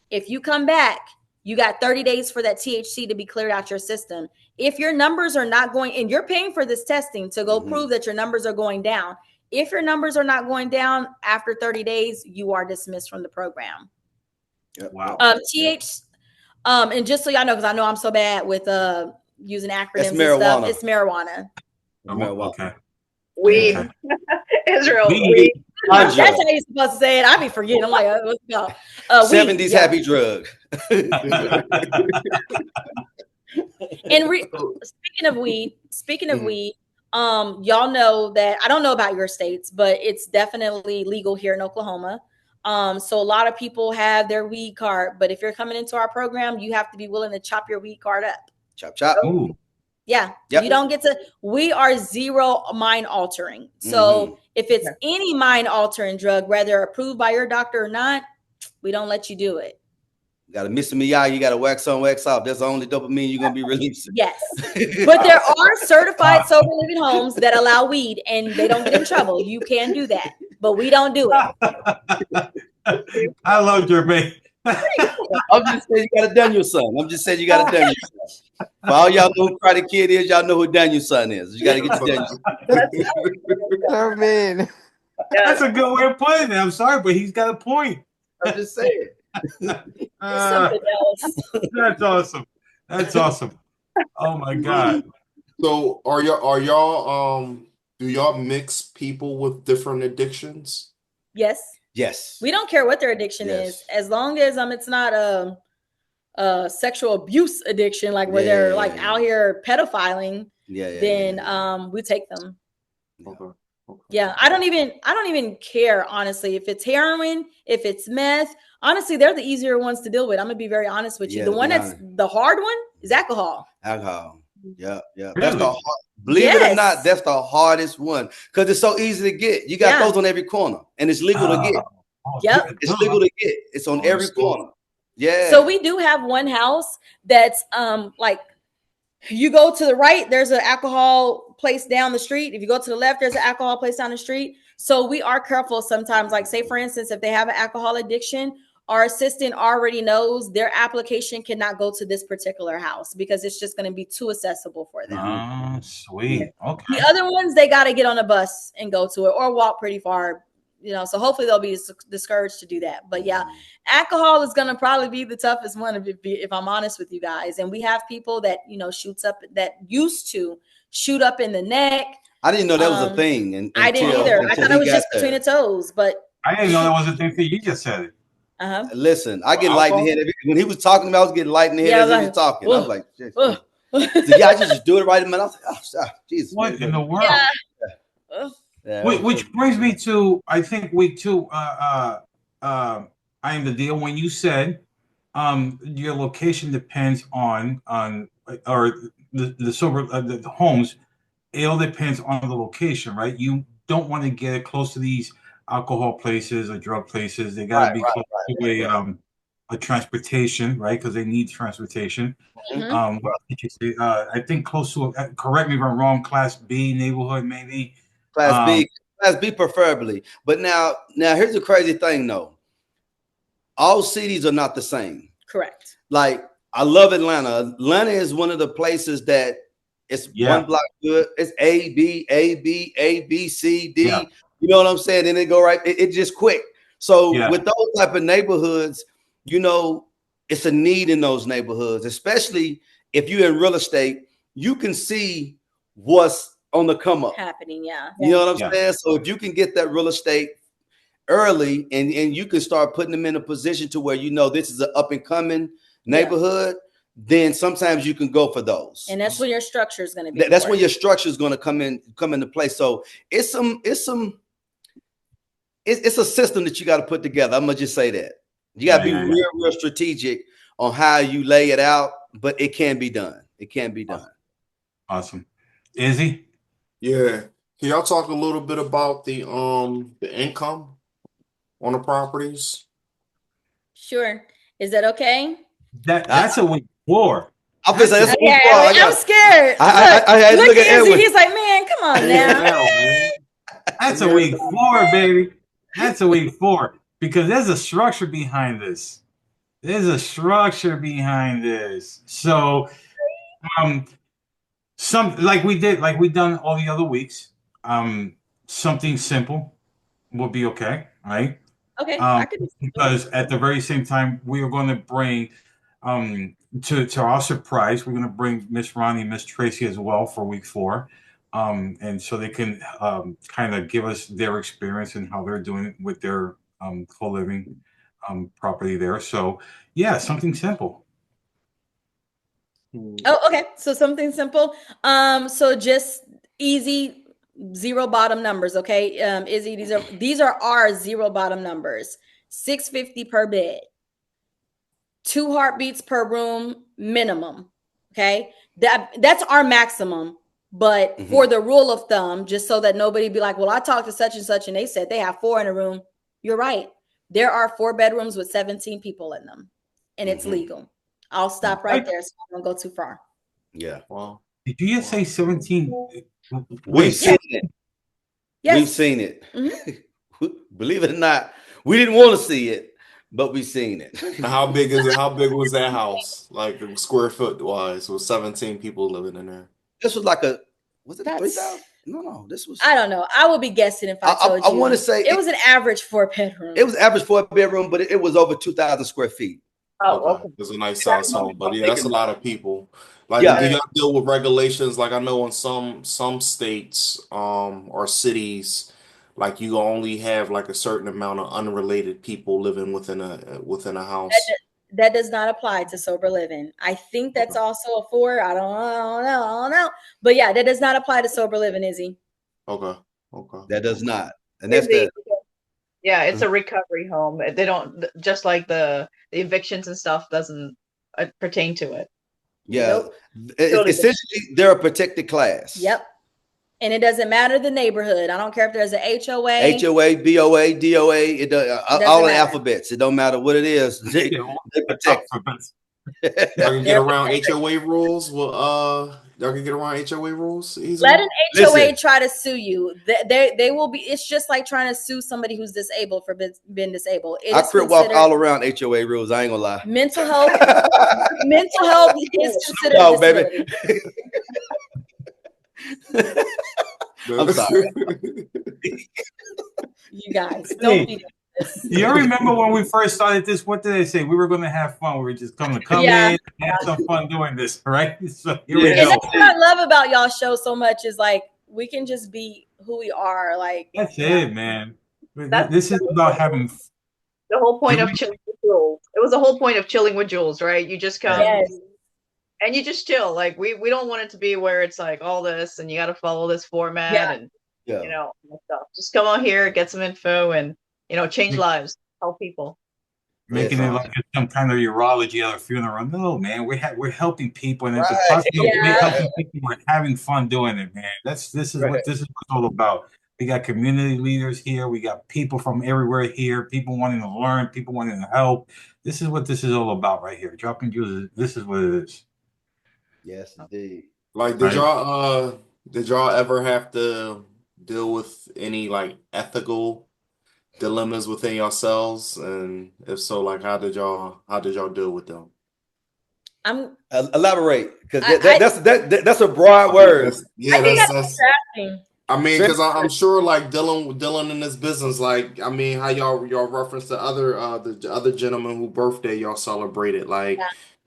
if you come back, you got 30 days for that THC to be cleared out your system. If your numbers are not going, and you're paying for this testing to go prove that your numbers are going down. If your numbers are not going down after 30 days, you are dismissed from the program. Yep. Wow. And just so y'all know, because I know I'm so bad with using acronyms and stuff, it's marijuana. Marijuana. Okay. Weed. Israel. Weed. That's how you're supposed to say it. I be forgetting. I'm like, what's it called? 70s happy drug. And speaking of weed, y'all know that I don't know about your states, but it's definitely legal here in Oklahoma. So a lot of people have their weed card, but if you're coming into our program, you have to be willing to chop your weed card up. Chop chop. Ooh. Yeah, Yep. you don't get to. We are zero mind altering. So if it's any mind altering drug, whether approved by your doctor or not, we don't let you do it. You got to Mr. Miyagi, you got to wax on, wax off. That's the only dopamine you're going to be releasing. Yes. But there are certified sober living homes that allow weed and they don't get in trouble. You can do that, but we don't do it. I love Jermaine. I'm just saying you got to done your son. I'm just saying you got to done your son. For all y'all know who Karate Kid is, y'all know who Daniel's son is. You got to get to Daniel's son. Oh, man. That's a good way of putting it. I'm sorry, but he's got a point. I'm just saying. Something else. That's awesome. That's awesome. Oh my God. So are y'all do y'all mix people with different addictions? Yes. Yes. We don't care what their addiction is, as long as it's not a sexual abuse addiction, like where they're like out here pedophiling. Then we take them. Okay. Yeah, I don't even care, honestly, if it's heroin, if it's meth. Honestly, they're the easier ones to deal with. I'm gonna be very honest with you. Yeah, the one that's the hard one is alcohol. Alcohol. Yeah. Really? That's the hard, believe it or not, that's the hardest one because it's so easy to get. You got those on every corner, and it's legal to get. Yep, it's legal to get. It's on every corner. Yeah. So we do have one house that's like you go to the right, there's an alcohol place down the street. If you go to the left, there's an alcohol place down the street. So we are careful sometimes. Like, say, for instance, if they have an alcohol addiction, our assistant already knows their application cannot go to this particular house because it's just going to be too accessible for them. Oh, sweet. Okay. The other ones, they got to get on a bus and go to it or walk pretty far, so hopefully they'll be discouraged to do that. But yeah, alcohol is going to probably be the toughest one if I'm honest with you guys. And we have people that, that used to shoot up in the neck. I didn't know that was a thing. I didn't either. I thought it was just between the toes, but I didn't know that was a thing for you. You just said it. Listen, I get light in the head. When he was talking about, I was getting light in the head as he was talking. I was like, so I just do it right in my mouth. I was like, oh, Jesus. What in the world? Yeah, which brings me to, I think week 2, I am the deal. When you said your location depends on or the sober the homes, it all depends on the location, right? You don't want to get it close to these alcohol places or drug places. They got to be close to a transportation, right? Because they need transportation. I think close to correct me if I'm wrong, Class B neighborhood, maybe. Class B preferably. But now here's the crazy thing though. All cities are not the same. Correct. Like, I love Atlanta. Atlanta is one of the places that it's one block good. It's A, B, C, D. Yeah. You know what I'm saying? And they go right. It just quick. So with those type of neighborhoods, it's a need in those neighborhoods, especially if you're in real estate, you can see what's on the come up happening. You know what I'm saying? So if you can get that real estate early and you can start putting them in a position to where this is an up and coming neighborhood, then sometimes you can go for those. And that's when your structure is going to be. That's when your structure is going to come into place. So it's a system that you got to put together. I'm gonna just say that you got to be real strategic on how you lay it out, but it can be done. It can be done. Awesome. Izzy? Yeah. Can y'all talk a little bit about the income on the properties? Sure. Is that okay? That's a week 4. I'm scared. I look at Izzy. He's like, man, come on now. That's a week 4, baby. That's a week 4 because there's a structure behind this. So, like we've done all the other weeks. Something simple will be okay, right? Okay. Because at the very same time, we are going to bring, to our surprise, we're going to bring Miss Ronnie and Miss Tracy as well for week 4. And so they can kind of give us their experience and how they're doing it with their co-living property there. So yeah, something simple. Oh, okay. So something simple. So just easy 0 bottom numbers. Okay. Izzy, these are our 0 bottom numbers. 650 per bed. 2 heartbeats per room minimum. Okay. That's our maximum. But for the rule of thumb, just so that nobody be like, well, I talked to such and they said they have 4 in a room. You're right. There are 4 bedrooms with 17 people in them, and it's legal. I'll stop right there so I don't go too far. Yeah. Wow. Did you just say 17? We've seen it. Yes. We've seen it. Believe it or not, we didn't want to see it, but we've seen it. How big is it? How big was that house? Like square foot wise, with 17 people living in there. This was like was it 3,000? No, this was. I don't know. I would be guessing if I told you. I want to say it was an average 4 bedroom. It was average 4 bedroom, but it was over 2,000 square feet. Okay. It was a nice size home, but yeah, that's a lot of people. Like, Yeah. do y'all deal with regulations? Like, I know in some states, or cities, like you only have like a certain amount of unrelated people living within a house. That does not apply to sober living. I think that's also a 4. I don't know. But yeah, that does not apply to sober living, Izzy. Okay. That does not. And that's the. Yeah, it's a recovery home. They don't, just like the evictions and stuff doesn't pertain to it. Yeah. Nope. Essentially, they're a protected class. Yep. And it doesn't matter the neighborhood. I don't care if there's an HOA. HOA, BOA, DOA, it does, all in alphabets. It don't matter what it is. They protect. Y'all can get around HOA rules. Well, y'all can get around HOA rules easily. Let an HOA try to sue you. They will be. It's just like trying to sue somebody who's disabled for being disabled. I crip walk all around HOA rules. I ain't gonna lie. Mental health. Mental health is considered a disability. I'm sorry. You guys don't be doing this. You remember when we first started this? What did they say? We were going to have fun. We were just going to come in and have some fun doing this, right? So here we go. And that's what I love about y'all show so much is like we can just be who we are. Like that's it, man. This is about having the whole point of chilling with Julz. It was the whole point of chilling with Julz, right? You just come and you just chill. Like we don't want it to be where it's like all this and you got to follow this format and you know stuff. Just come on here, get some info, and change lives, help people. Making it like some kind of urology or funeral. No, man, we're helping people, and it's a process of helping people. We're having fun doing it, man. This is what it's all about. We got community leaders here. We got people from everywhere here. People wanting to learn. People wanting to help. This is what this is all about, right here. Dropping Julz. This is what it is. Yes, indeed. Like, did y'all ever have to deal with any like ethical dilemmas within yourselves, and if so, like how did y'all deal with them? Elaborate, because that's a broad word. That's I mean, because I'm sure, like dealing in this business, like I mean, how y'all reference the other gentleman who birthday y'all celebrated, like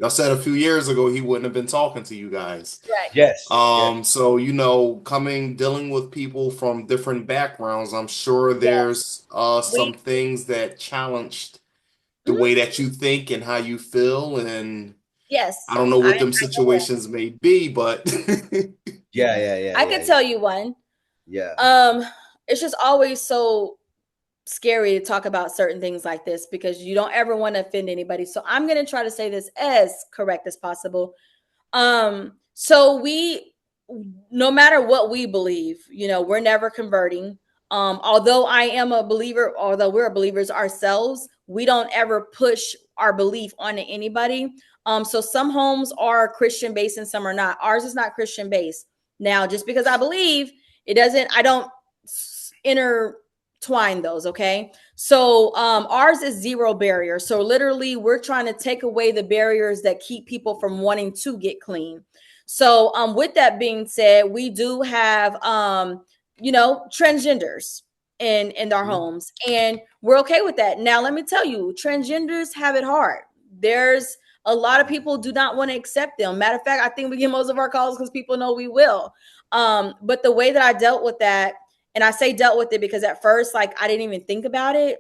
y'all said a few years ago he wouldn't have been talking to you guys, right? Yes. So dealing with people from different backgrounds, I'm sure there's some things that challenged the way that you think and how you feel, and I don't know what them situations may be, but I can tell you one. It's just always so scary to talk about certain things like this because you don't ever want to offend anybody. So I'm going to try to say this as correct as possible. So no matter what we believe, we're never converting. Although I am a believer, although we're believers ourselves, we don't ever push our belief onto anybody. So some homes are Christian based and some are not. Ours is not Christian based. Now, just because I believe, I don't intertwine those. Okay. So, ours is 0 barrier. So literally we're trying to take away the barriers that keep people from wanting to get clean. So, with that being said, we do have, transgenders in our homes, and we're okay with that. Now, let me tell you, transgenders have it hard. There's a lot of people do not want to accept them. Matter of fact, I think we get most of our calls because people know we will. But the way that I dealt with that, and I say dealt with it because at first, like I didn't even think about it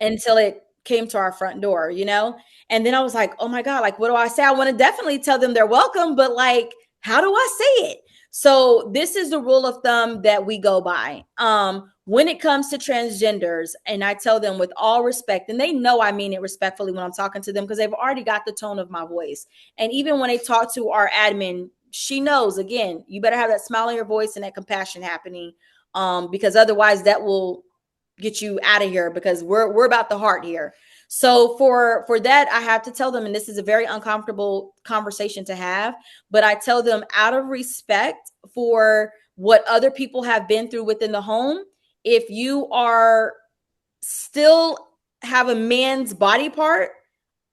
until it came to our front door, you know? And then I was like, oh my God, like, what do I say? I want to definitely tell them they're welcome, but like, how do I say it? So this is the rule of thumb that we go by. When it comes to transgenders, and I tell them with all respect, and they know I mean it respectfully when I'm talking to them because they've already got the tone of my voice. And even when they talk to our admin, she knows, again, you better have that smile in your voice and that compassion happening, because otherwise that will get you out of here, because we're about the heart here. So for that, I have to tell them, and this is a very uncomfortable conversation to have, but I tell them out of respect for what other people have been through within the home, if you are still have a man's body part,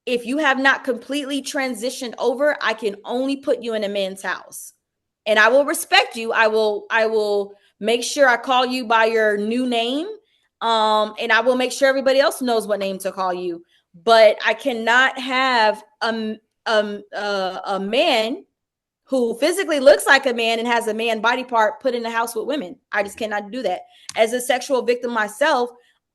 if you have not completely transitioned over, I can only put you in a man's house, and I will respect you. I will make sure I call you by your new name. And I will make sure everybody else knows what name to call you, but I cannot have a man who physically looks like a man and has a man body part put in the house with women. I just cannot do that. As a sexual victim myself,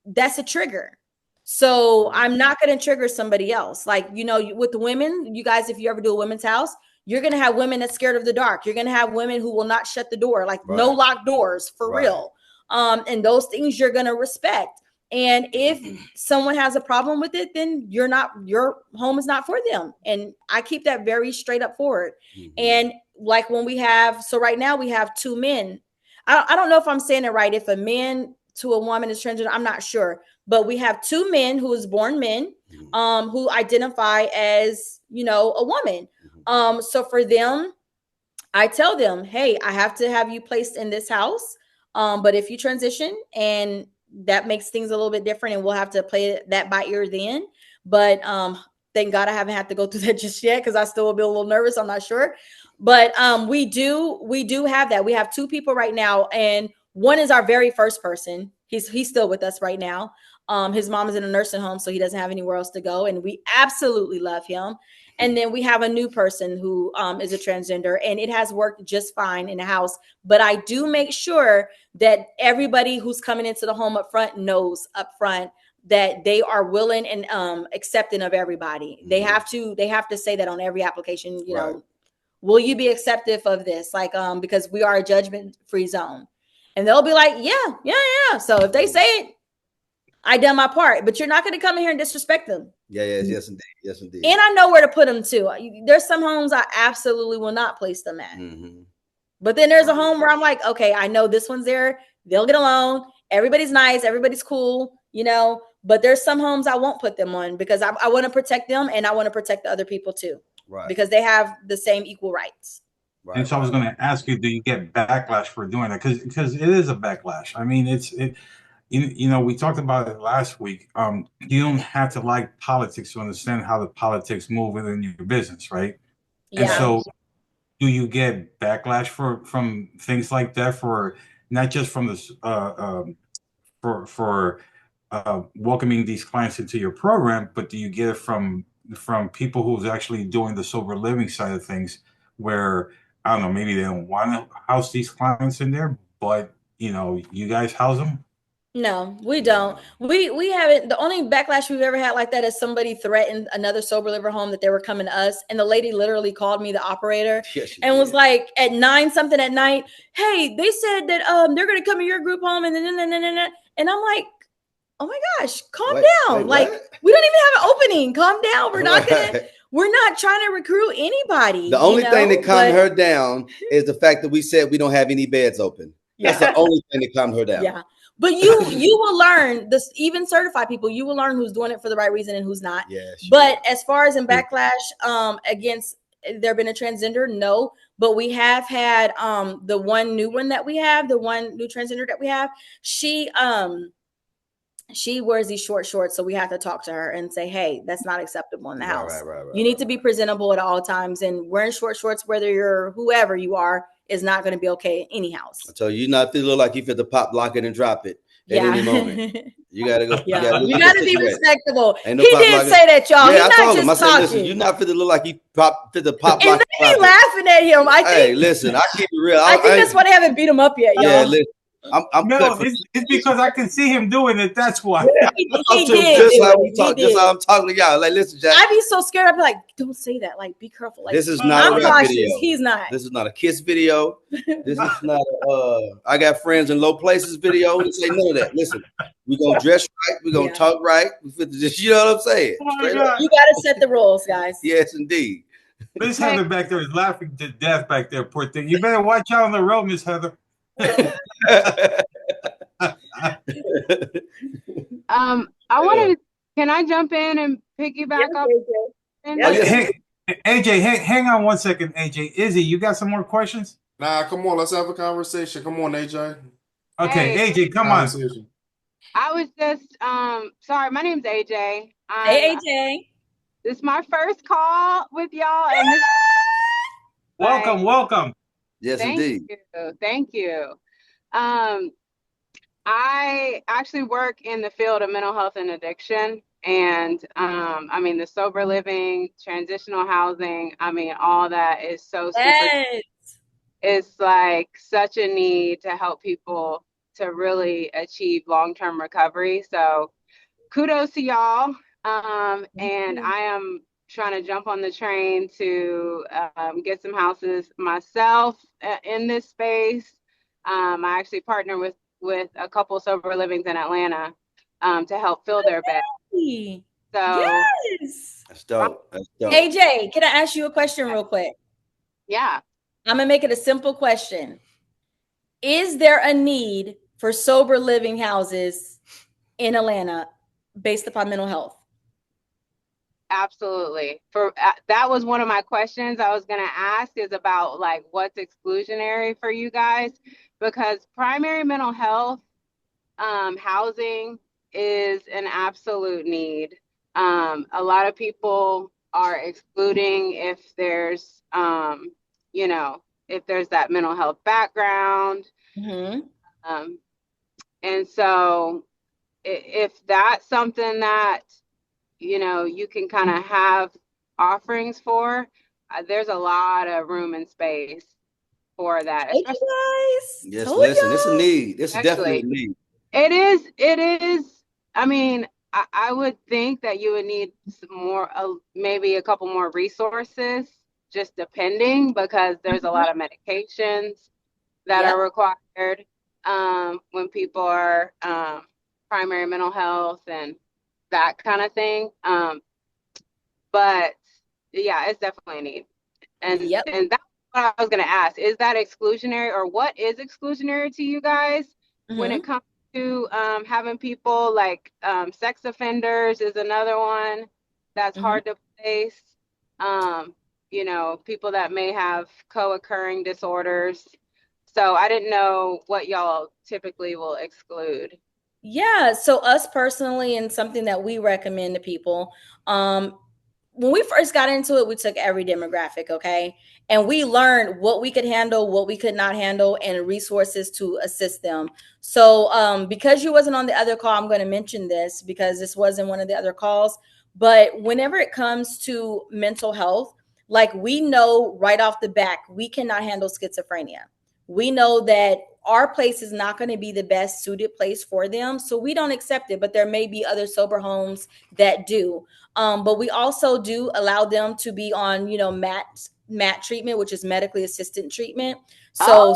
that's a trigger. So I'm not going to trigger somebody else. Like, you know, with the women, you guys, if you ever do a women's house, you're going to have women that's scared of the dark. You're going to have women who will not shut the door, like no locked doors for real. And those things you're going to respect. And if someone has a problem with it, then your home is not for them. And I keep that very straight up forward. And like when we have, so right now we have 2 men. I don't know if I'm saying it right. If a man to a woman is transgender, I'm not sure. But we have 2 men who is born men, who identify as, you know, a woman. So for them, I tell them, hey, I have to have you placed in this house. But if you transition, and that makes things a little bit different, and we'll have to play that by ear then. But thank God I haven't had to go through that just yet, because I still will be a little nervous. I'm not sure. But we do have that. We have 2 people right now, and one is our very first person. He's still with us right now. His mom is in a nursing home, so he doesn't have anywhere else to go, and we absolutely love him. And then we have a new person who is a transgender, and it has worked just fine in the house. But I do make sure that everybody who's coming into the home up front knows up front that they are willing and accepting of everybody. They have to say that on every application, you know, will you be acceptive of this? Like, because we are a judgment-free zone. And they'll be like, yeah. So if they say it, I done my part. But you're not going to come in here and disrespect them. Yes, indeed. And I know where to put them too. There's some homes I absolutely will not place them at. But then there's a home where I'm like, okay, I know this one's there. They'll get along. Everybody's nice. Everybody's cool, you know. But there's some homes I won't put them on, because I want to protect them, and I want to protect the other people too. Because they have the same equal rights. And so I was going to ask you, do you get backlash for doing that? Because it is a backlash. I mean, you know, we talked about it last week. You don't have to like politics to understand how the politics move within your business, right? And so do you get backlash from things like that, for not just from the for welcoming these clients into your program, but do you get it from people who's actually doing the sober living side of things, where, I don't know, maybe they don't want to house these clients in there, but, you know, you guys house them? No, we don't. We haven't. The only backlash we've ever had like that is somebody threatened another sober liver home that they were coming to us, and the lady literally called me, the operator, and was like at 9 something at night, hey, they said that they're gonna come to your group home, and and I'm like, oh my gosh, calm down. Like, we don't even have an opening. Calm down. We're not trying to recruit anybody. The only thing that calmed her down is the fact that we said we don't have any beds open. That's the only thing that calmed her down. Yeah. But you will learn this, even certified people, you will learn who's doing it for the right reason and who's not. But as far as in backlash against there been a transgender, no. But we have had the one new one that we have, the one new transgender that we have, she wears these short shorts, so we have to talk to her and say, hey, that's not acceptable in the house. You need to be presentable at all times, and wearing short shorts, whether you're whoever you are, is not going to be okay in any house. So you not feel look like you fit to pop, lock it, and drop it at any moment. You gotta go. You gotta be respectable. He did say that, y'all. Yeah, He's I not told him. just I said, talking. listen, you not fit to look like you fit to pop, and lock, they be laughing at him. I think. Hey, listen, I keep it real. I think that's why they haven't beat him up yet, y'all. Yeah, listen. I'm cut No, for it's because I can see him doing it. That's why. He did. just how we He talk, just did. how I'm talking to y'all. Like, listen, Jack. I'd be so scared. I'd be like, "Don't say that. Like, be careful." Like, This is not I'm a rap cautious. video. He's not. This is not a kiss video. This is not I got friends in low places video. This ain't none of that. Listen, we gonna dress right. We gonna talk right. We fit the, you know what I'm saying? Oh my Straight God. up. You gotta set the rules, guys. Yes, indeed. Miss Heather back there is laughing to death back there, poor thing. You better watch out on the road, Miss Heather. I wanted. Can I jump in and piggyback up? Hey, AJ, hang on one second, AJ. Izzy, you got some more questions? Nah, come on, let's have a conversation. Come on, AJ. Okay, Hey. AJ, come on. I was just sorry, my name's AJ. Hey, AJ. This is my first call with y'all, and this welcome. Yes, indeed. Thank you. I actually work in the field of mental health and addiction, and I mean the sober living, transitional housing. I mean all that is so super. It's like such a need to help people to really achieve long-term recovery. So kudos to y'all. And I am trying to jump on the train to get some houses myself in this space. I actually partner with a couple sober livings in Atlanta to help fill their beds. So yes, that's dope. That's dope. AJ, can I ask you a question real quick? Yeah. I'm gonna make it a simple question. Is there a need for sober living houses in Atlanta based upon mental health? Absolutely. For that was one of my questions I was going to ask is about like what's exclusionary for you guys, because primary mental health housing is an absolute need. A lot of people are excluding if there's you know, if there's that mental health background. And so if that's something that you know, you can kind of have offerings for, there's a lot of room and space for that. Yes, listen, it's a need. It's definitely a need. It is. I mean, I would think that you would need some more, maybe a couple more resources, just depending, because there's a lot of medications that are required when people are primary mental health and that kind of thing. But yeah, it's definitely a need. And that's what I was gonna ask. Is that exclusionary, or what is exclusionary to you guys when it comes to having people like sex offenders is another one that's hard to place. You know, people that may have co-occurring disorders. So I didn't know what y'all typically will exclude. Yeah, so us personally, and something that we recommend to people, when we first got into it, we took every demographic, okay? And we learned what we could handle, what we could not handle, and resources to assist them. So because you wasn't on the other call, I'm going to mention this because this wasn't one of the other calls. But whenever it comes to mental health, like we know right off the bat, we cannot handle schizophrenia. We know that our place is not going to be the best suited place for them. So we don't accept it, but there may be other sober homes that do. But we also do allow them to be on, you know, MAT treatment, which is medically assisted treatment. So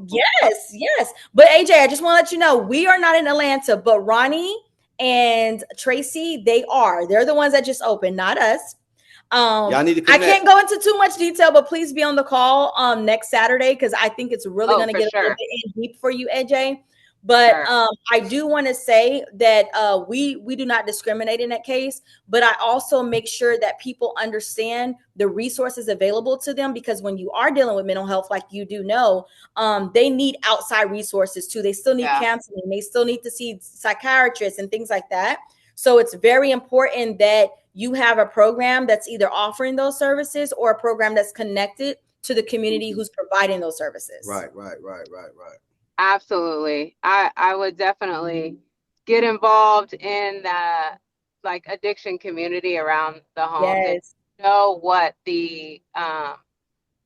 yes. But AJ, I just want to let you know, we are not in Atlanta, but Ronnie and Tracy, they're the ones that just opened, not us. Y'all need to I connect. can't go into too much detail, but please be on the call next Saturday because I think it's really going to get a little bit in deep for you, AJ. But I do want to say that we do not discriminate in that case, but I also make sure that people understand the resources available to them, because when you are dealing with mental health, like you do know, they need outside resources too. They still need counseling. They still need to see psychiatrists and things like that. So it's very important that you have a program that's either offering those services or a program that's connected to the community who's providing those services. Right. Absolutely. I would definitely get involved in the like addiction community around the homes and know what the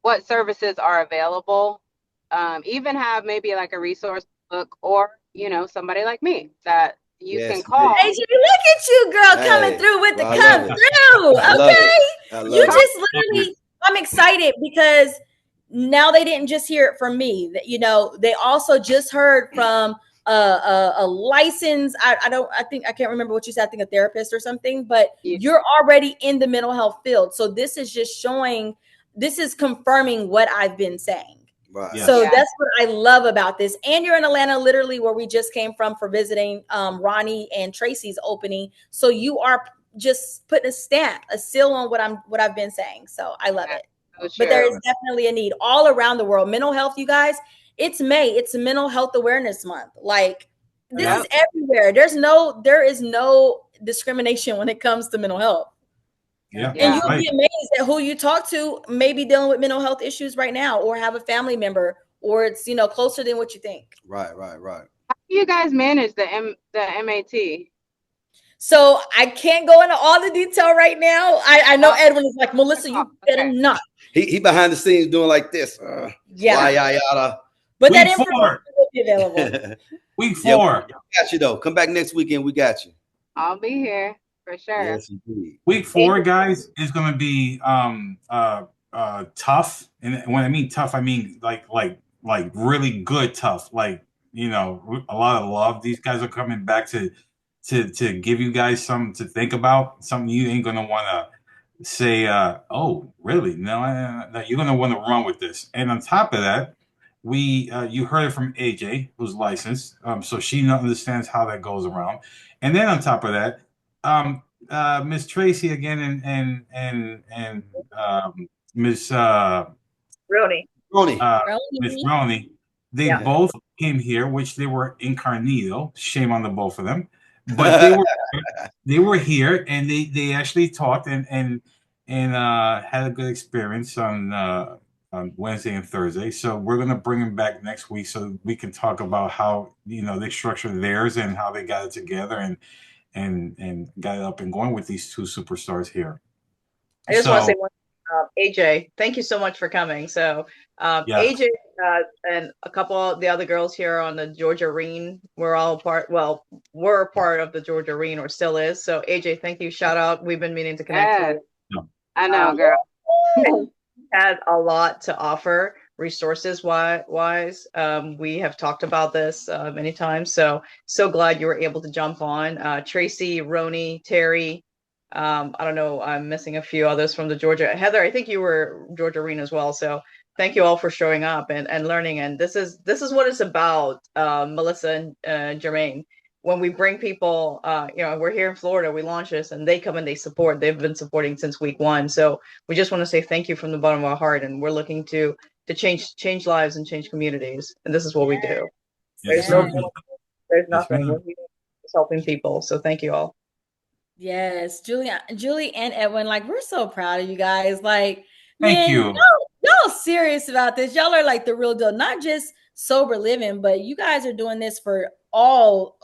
what services are available. Even have maybe like a resource book, or somebody like me that you Yes, can call. AJ, look at you, girl, coming through with the I come love it. through. I love Okay. it. I You love just it. literally, I'm excited because now they didn't just hear it from me. That they also just heard from a licensed, I can't remember what you said, I think a therapist or something, but Yeah. you're already in the mental health field. So this is just this is confirming what I've been saying. Right. Yes. So Yeah. that's what I love about this. And you're in Atlanta, literally where we just came from for visiting Ronnie and Tracy's opening. So you are just putting a stamp, a seal on what I've been saying. So I love it. So But there true. is definitely a need all around the world. Mental health, you guys, it's May. It's Mental Health Awareness Month. Like this Yep. is everywhere. There is no discrimination when it comes to mental health. Yeah. And you'll Right. be amazed at who you talk to may be dealing with mental health issues right now, or have a family member, or it's closer than what you think. Right. How do you guys manage the MAT? So I can't go into all the detail right now. I know Edwin is like, Melissa, you better Okay. not. He behind the scenes doing like this. Yeah. Yada. But that Week information 4. will be available. Week Yeah, 4. we got you though. Come back next weekend. We got you. I'll be here for sure. Yes, indeed. Week 4, guys, is going to be tough. And when I mean tough, I mean like really good tough. Like, a lot of love. These guys are coming back to give you guys something to think about, something you ain't going to want to say, oh, really? No, you're going to want to run with this. And on top of that, you heard it from AJ, who's licensed, so she understands how that goes around. And then on top of that, Miss Tracy again and Miss Ronnie. Miss Ronnie, they both came here, which they were incognito. Shame on the both of them, but they were here, and they actually talked and had a good experience on Wednesday and Thursday. So we're gonna bring them back next week so we can talk about how they structured theirs and how they got it together and got it up and going with these two superstars here. I just want to say one AJ, thank you so much for coming. So AJ and a couple of the other girls here on the Georgia Reen, we're a part of the Georgia Reen, or still is. So AJ, thank you. Shout out. We've been meaning to connect. Yes. I know, girl. Has a lot to offer resources wise. We have talked about this many times. So glad you were able to jump on. Tracy, Roni, Terry. I don't know. I'm missing a few others from the Georgia. Heather, I think you were Georgia Reen as well. So thank you all for showing up and learning. And this is what it's about, Melissa and Jermaine. When we bring people, we're here in Florida, we launch this and they come and they support. They've been supporting since week 1. So we just want to say thank you from the bottom of our heart. And we're looking to change lives and change communities. And this is what we do. Yes. There's nothing. We're just helping people. So thank you all. Yes, Julie and Edwin, like we're so proud of you guys. Like, thank you. Y'all serious about this. Y'all are like the real deal, not just sober living, but you guys are doing this for all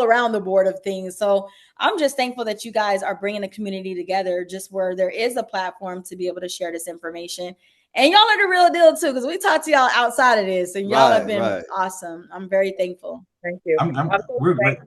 around the board of things. So I'm just thankful that you guys are bringing a community together, just where there is a platform to be able to share this information. And y'all are the real deal too, because we talked to y'all outside of this, and y'all have been awesome. I'm very thankful. Thank you. We're great.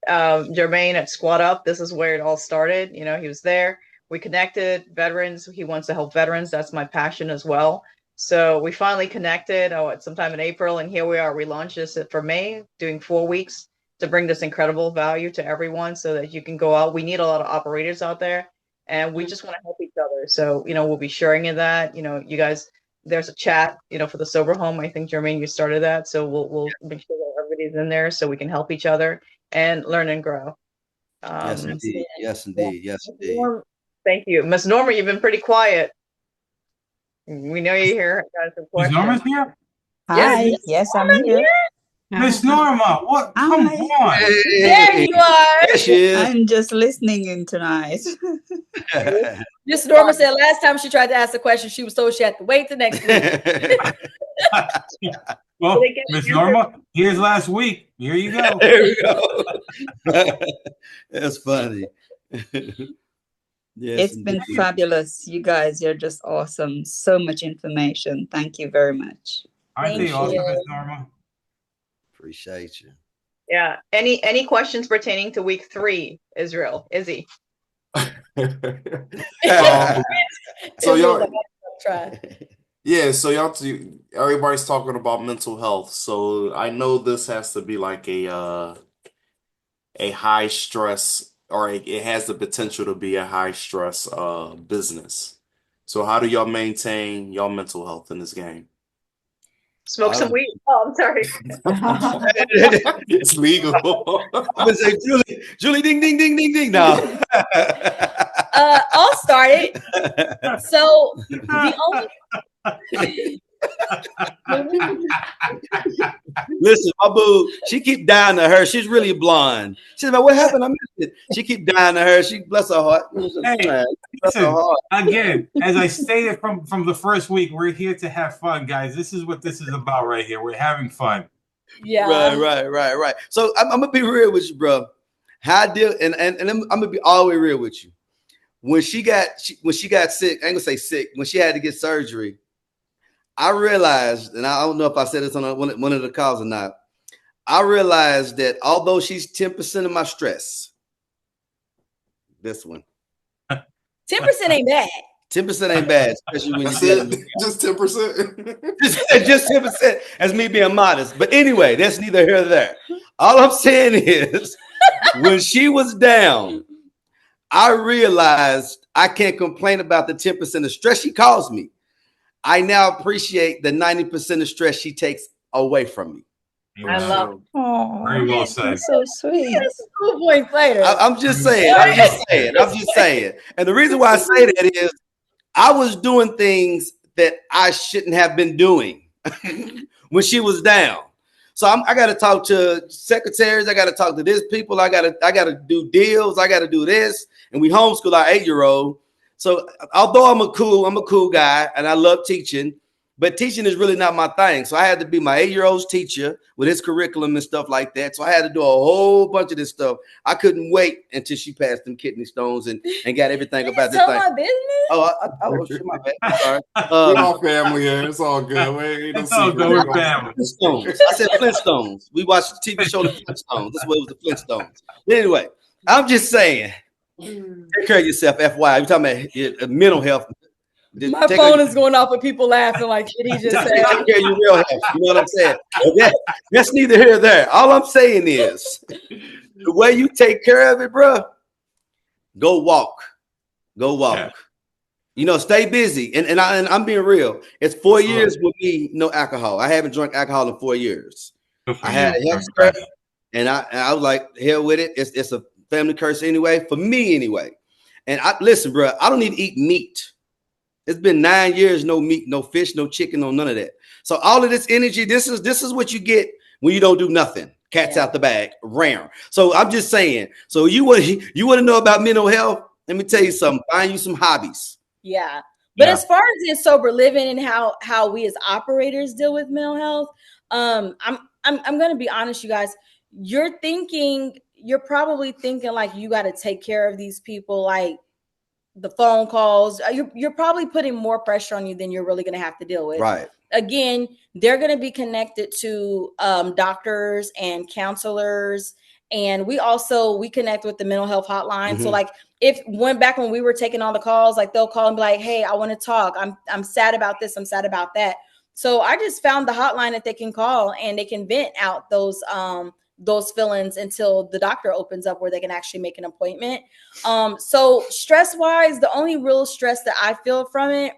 Jermaine at Squad Up, this is where it all started. He was there. We connected. Veterans. He wants to help veterans. That's my passion as well. So we finally connected sometime in April, and here we are. We launched this for May, doing 4 weeks to bring this incredible value to everyone so that you can go out. We need a lot of operators out there, and we just want to help each other. So, we'll be sharing in that. You guys, there's a chat, for the sober home. I think, Jermaine, you started that. So we'll make sure that everybody's in there so we can help each other and learn and grow. Yes, indeed. Yes, indeed. Yes, indeed. Thank you. Miss Norma, you've been pretty quiet. We know you're here. Miss Norma's here? Hi. Yes, I'm here. Miss Norma, what? Come on. Hey. There you are. There she is. I'm just listening in tonight. Miss Norma said last time she tried to ask the question, she was told she had to wait the next week. Well, Miss Norma, here's last week. Here you go. There we go. That's funny. Yes, it's been fabulous. You guys, you're just awesome. So much information. Thank you very much. Aren't they awesome, Miss Norma? Appreciate you. Yeah. Any questions pertaining to week 3, Israel? Izzy? So y'all, try. yeah, so everybody's talking about mental health. So I know this has to be like a high stress, or it has the potential to be a high stress business. So how do y'all maintain y'all mental health in this game? Smoke some weed. Oh, I'm sorry. It's legal. I'm gonna say Julie, ding, ding, ding, ding, ding. Now, I'll start it. So the only listen, my boo, she keep dying to her. She's really blonde. She's like, what happened? I missed it. She keep dying to her. She bless her heart. Hey, bless her listen, heart. again, as I stated from the first week, we're here to have fun, guys. This is what this is about right here. We're having fun. Yeah. Right. So I'm gonna be real with you, bro. How I deal, and I'm gonna be all the way real with you. When she got sick, I ain't gonna say sick. When she had to get surgery, I realized, and I don't know if I said this on one of the calls or not. I realized that although she's 10% of my stress, this one 10% ain't bad. 10% ain't bad, especially when you just 10%. just 10%. As me being modest. But anyway, that's neither here nor there. All I'm saying is, when she was down, I realized I can't complain about the 10% of stress she caused me. I now appreciate the 90% of stress she takes away from me. I love it. Oh, Very well said. so sweet. 2 points later. I'm just saying. And the reason why I say that is I was doing things that I shouldn't have been doing when she was down. So I got to talk to secretaries. I got to talk to this people. I got to do deals. I got to do this. And we homeschool our 8-year-old. So although I'm a cool guy and I love teaching, but teaching is really not my thing. So I had to be my 8-year-old's teacher with his curriculum and stuff like that. So I had to do a whole bunch of this stuff. I couldn't wait until she passed them kidney stones and got everything about this thing. My business? Oh, I shit, my bad. I'm sorry. We're all family here. It's all good. It's all good. We're family. Flintstones. I said Flintstones. We watched the TV show The Flintstones. That's what it was, the Flintstones. But anyway, I'm just saying, take care of yourself, FYI. You're talking about mental health. My phone is going off with people laughing like shit he just said. Take care of your real health. You know what I'm saying? That's neither here nor there. All I'm saying is, the way you take care of it, bro, go walk. Yeah. You know, stay busy. And I'm being real. It's 4 years with me, no alcohol. I haven't drunk alcohol in 4 years. I had a health scrap, and I was like, hell with it. It's a family curse anyway, for me anyway. And listen, bro, I don't even eat meat. It's been 9 years, no meat, no fish, no chicken, no none of that. So all of this energy, this is what you get when you don't do nothing. Cats out the bag, rare. So I'm just saying. So you want to know about mental health? Let me tell you something. Find you some hobbies. Yeah. But as far as in sober living and how we as operators deal with mental health, I'm gonna be honest, you guys. You're probably thinking like you got to take care of these people, like the phone calls. You're probably putting more pressure on you than you're really going to have to deal with. Right. Again, they're going to be connected to doctors and counselors. And we connect with the mental health hotline. Mm-hmm. So like back when we were taking all the calls, like they'll call and be like, hey, I want to talk. I'm sad about this. I'm sad about that. So I just found the hotline that they can call and they can vent out those feelings until the doctor opens up where they can actually make an appointment. So stress wise, the only real stress that I feel from it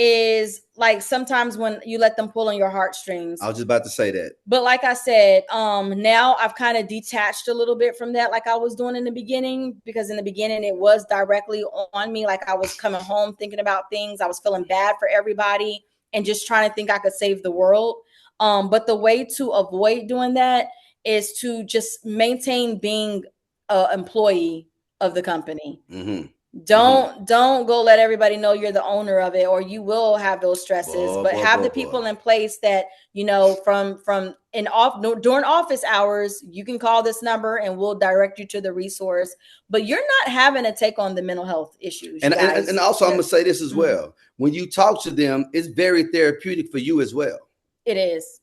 is like sometimes when you let them pull on your heartstrings. I was just about to say that. But like I said, now I've kind of detached a little bit from that, like I was doing in the beginning, because in the beginning it was directly on me. Like I was coming home thinking about things. I was feeling bad for everybody and just trying to think I could save the world. But the way to avoid doing that is to just maintain being an employee of the company. Mm-hmm. Don't go let everybody know you're the owner of it, or you will have those stresses. But have the people in place that, you know, during office hours, you can call this number and we'll direct you to the resource. But you're not having to take on the mental health issues. And also, I'm gonna say this as well. When you talk to them, it's very therapeutic for you as well. It is.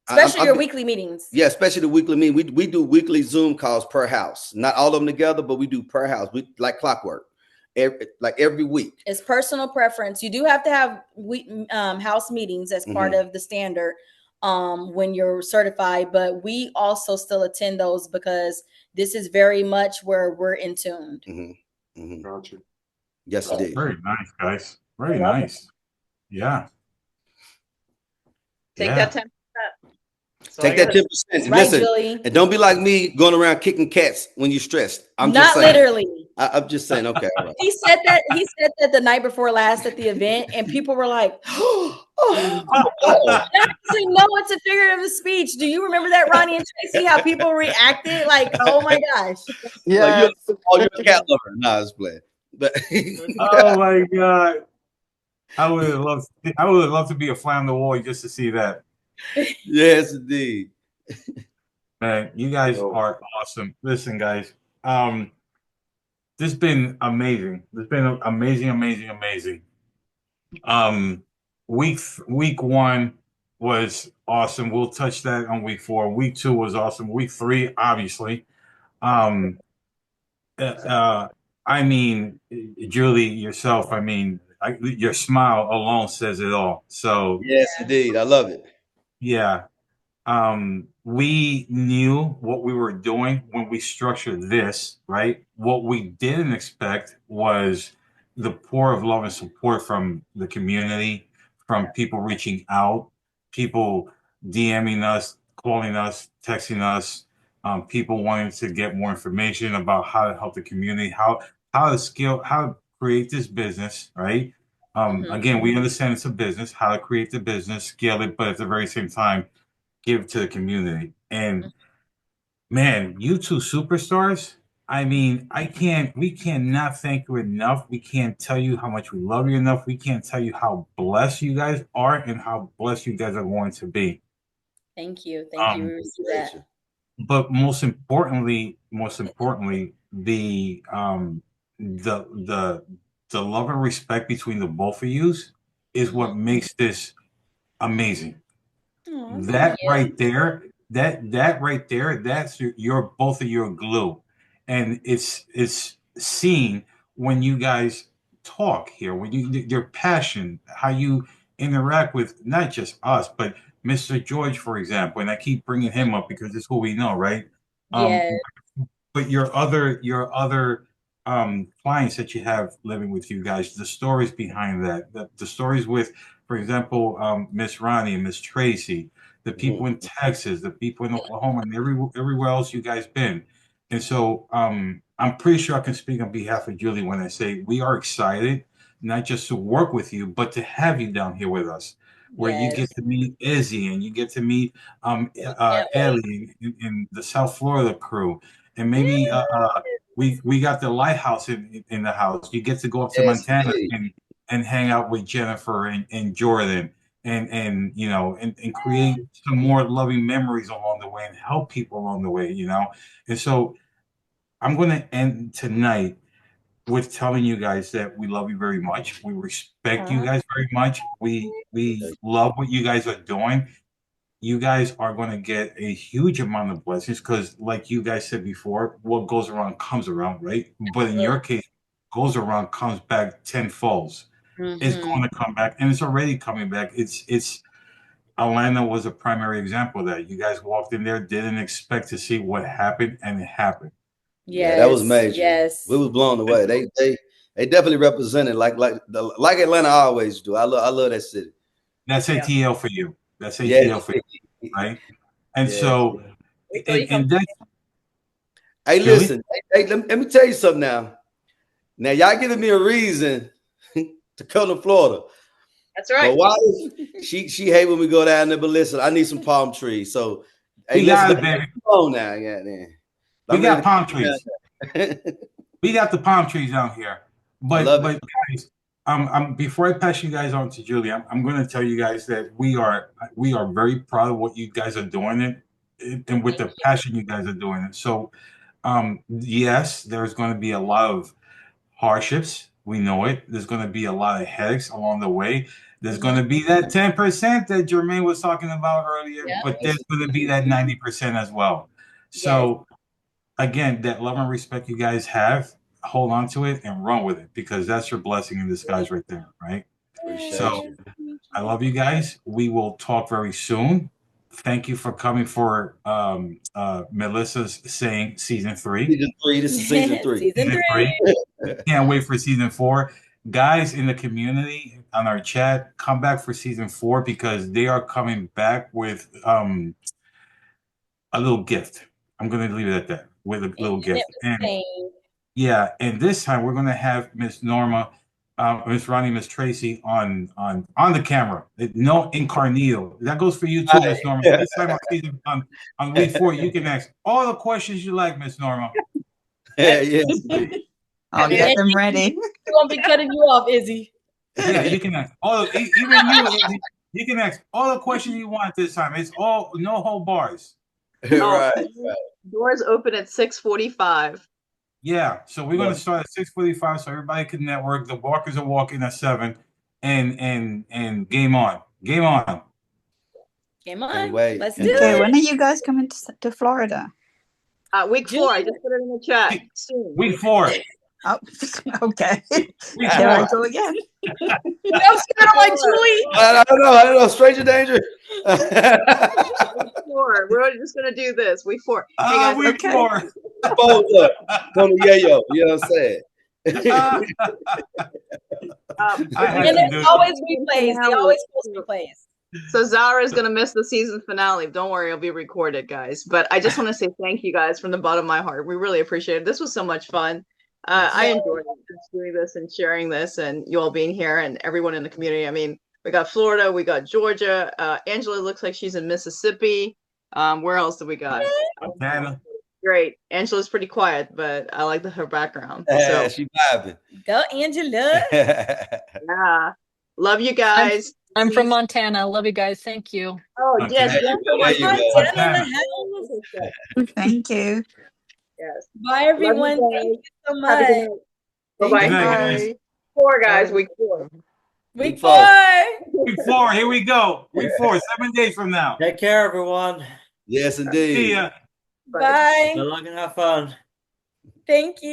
Especially your weekly meetings. Yeah, especially the weekly meeting. We do weekly Zoom calls per house. Not all of them together, but we do per house. We like clockwork. Every week. It's personal preference. You do have to have house meetings as part of the standard when you're certified, but we also still attend those because this is very much where we're in tune. Gotcha. Yes, it is. Very nice, guys. Very nice. Yeah. Take that 10%. Take that 10%. Right, Listen, Julie. and don't be like me going around kicking cats when you're stressed. I'm not just saying. literally. I'm just saying. Okay. All right. He said that the night before last at the event, and people were like, "Oh, I said, no, it's a figurative speech." Do you remember that, Ronnie and Tracy? How people reacted? Like, oh my gosh. Yeah. You're a cat lover. Nah, it's playing. But oh my God. I would have loved to be a fly on the wall just to see that. Yes, indeed. Man, you guys are awesome. Listen, guys, this has been amazing. It's been amazing. Week 1 was awesome. We'll touch that on week 4. Week 2 was awesome. Week 3, obviously. I mean, Julie, yourself, I mean, your smile alone says it all. So yes, indeed. I love it. Yeah. We knew what we were doing when we structured this, right? What we didn't expect was the pour of love and support from the community, from people reaching out, people DMing us, calling us, texting us, people wanting to get more information about how to help the community, how to create this business, right? Again, we understand it's a business, how to create the business, scale it, but at the very same time, give to the community. And man, you two superstars. I mean, we cannot thank you enough. We can't tell you how much we love you enough. We can't tell you how blessed you guys are and how blessed you guys are going to be. Thank you. Thank you. We receive that. But most importantly, the love and respect between the both of you is what makes this amazing. That right there, that's your both of your glue, and it's seen when you guys talk here, when your passion, how you interact with not just us, but Mr. George, for example, and I keep bringing him up because it's who we know, right? Yes. But your other clients that you have living with you guys, the stories behind that, the stories with, for example, Miss Ronnie and Miss Tracy, the people in Texas, the people in Oklahoma, and everywhere else you guys been. And so I'm pretty sure I can speak on behalf of Julie when I say we are excited, not just to work with you, but to have you down here with us, where you get to meet Izzy and you get to meet Ellie and the South Florida crew. And maybe we got the lighthouse in the house. You get to go up to Montana and hang out with Jennifer and Jordan and you know and create some more loving memories along the way and help people along the way, you know. And so I'm going to end tonight with telling you guys that we love you very much. We respect you guys very much. We love what you guys are doing. You guys are going to get a huge amount of blessings because, like you guys said before, what goes around comes around, right? But in your case, goes around comes back tenfold. It's going to come back, and it's already coming back. It's Atlanta was a primary example of that. You guys walked in there, didn't expect to see what happened, and it happened. Yes, that was major. Yes, we was blown away. They definitely represented like Atlanta always do. I love that city. That's ATL for you. That's ATL for you, right? And so, and that's. Hey, listen. Hey, let me tell you something now. Now, y'all giving me a reason to come to Florida. That's right. But why she hate when we go down there? But listen, I need some palm trees. So, hey, we got it, baby. Oh, now, yeah, man. We got palm trees. We got the palm trees down here. But guys, before I pass you guys on to Julie, I'm going to tell you guys that we are very proud of what you guys are doing and with the passion you guys are doing it. So, yes, there's going to be a lot of hardships. We know it. There's going to be a lot of headaches along the way. There's going to be that 10% that Jermaine was talking about earlier, Yeah. but there's going to be that 90% as well. So again, that love and respect you guys have, hold on to it and run with it, because that's your blessing in disguise right there, right? Appreciate you. I love you guys. We will talk very soon. Thank you for coming for Melissa's saying season 3. Season 3. This is season 3. Season 3. Can't wait for season 4. Guys in the community on our chat, come back for season 4 because they are coming back with a little gift. I'm going to leave it at that, with a little gift. And this time we're going to have Miss Norma, Miss Ronnie, Miss Tracy on the camera. No incognito. That goes for you too, Miss Norma. This time on week 4, you can ask all the questions you like, Miss Norma. Yes. I'll get them ready. We're gonna be cutting you off, Izzy. Yeah, you can ask even you, Izzy, you can ask all the questions you want this time. It's all no hold bars. Right. Doors open at 6:45. Yeah, so we're gonna start at 6:45 so everybody can network. The Walkers are walking at 7, and game on. Game on. Game on. Anyway, Let's do Okay, it. when are you guys coming to Florida? Week 4. I just put it in the chat. Soon. Week 4. Oh, okay. Week There I 4. go again. I'm scared like Julie. I don't know. Stranger danger. Week 4. We're just gonna do this. Week 4. Hey guys, Week 4. Pose up. On the yayo. You know what I'm saying? And there's always replays. They always post replays. So Zara is going to miss the season finale. Don't worry, it'll be recorded, guys. But I just want to say thank you guys from the bottom of my heart. We really appreciate it. This was so much fun. I enjoyed doing this and sharing this and you all being here and everyone in the community. I mean, we got Florida, we got Georgia. Angela looks like she's in Mississippi. Where else do we got? Montana. Great. Angela's pretty quiet, but I like her background. Yeah, So she vibing. Go, Angela. yeah. Love you guys. I'm from Montana. Love you guys. Thank you. Oh, yes. Montana in the house. Thank you. Yes. Bye, everyone. Thank you so Have a good much. night. Bye-bye. Good night, guys. 4, guys. Week 4. Week 4. Week 4. Here we go. Week 4. 7 days from now. Take care, everyone. Yes, indeed. See ya. Bye. Good luck and have fun. Thank you.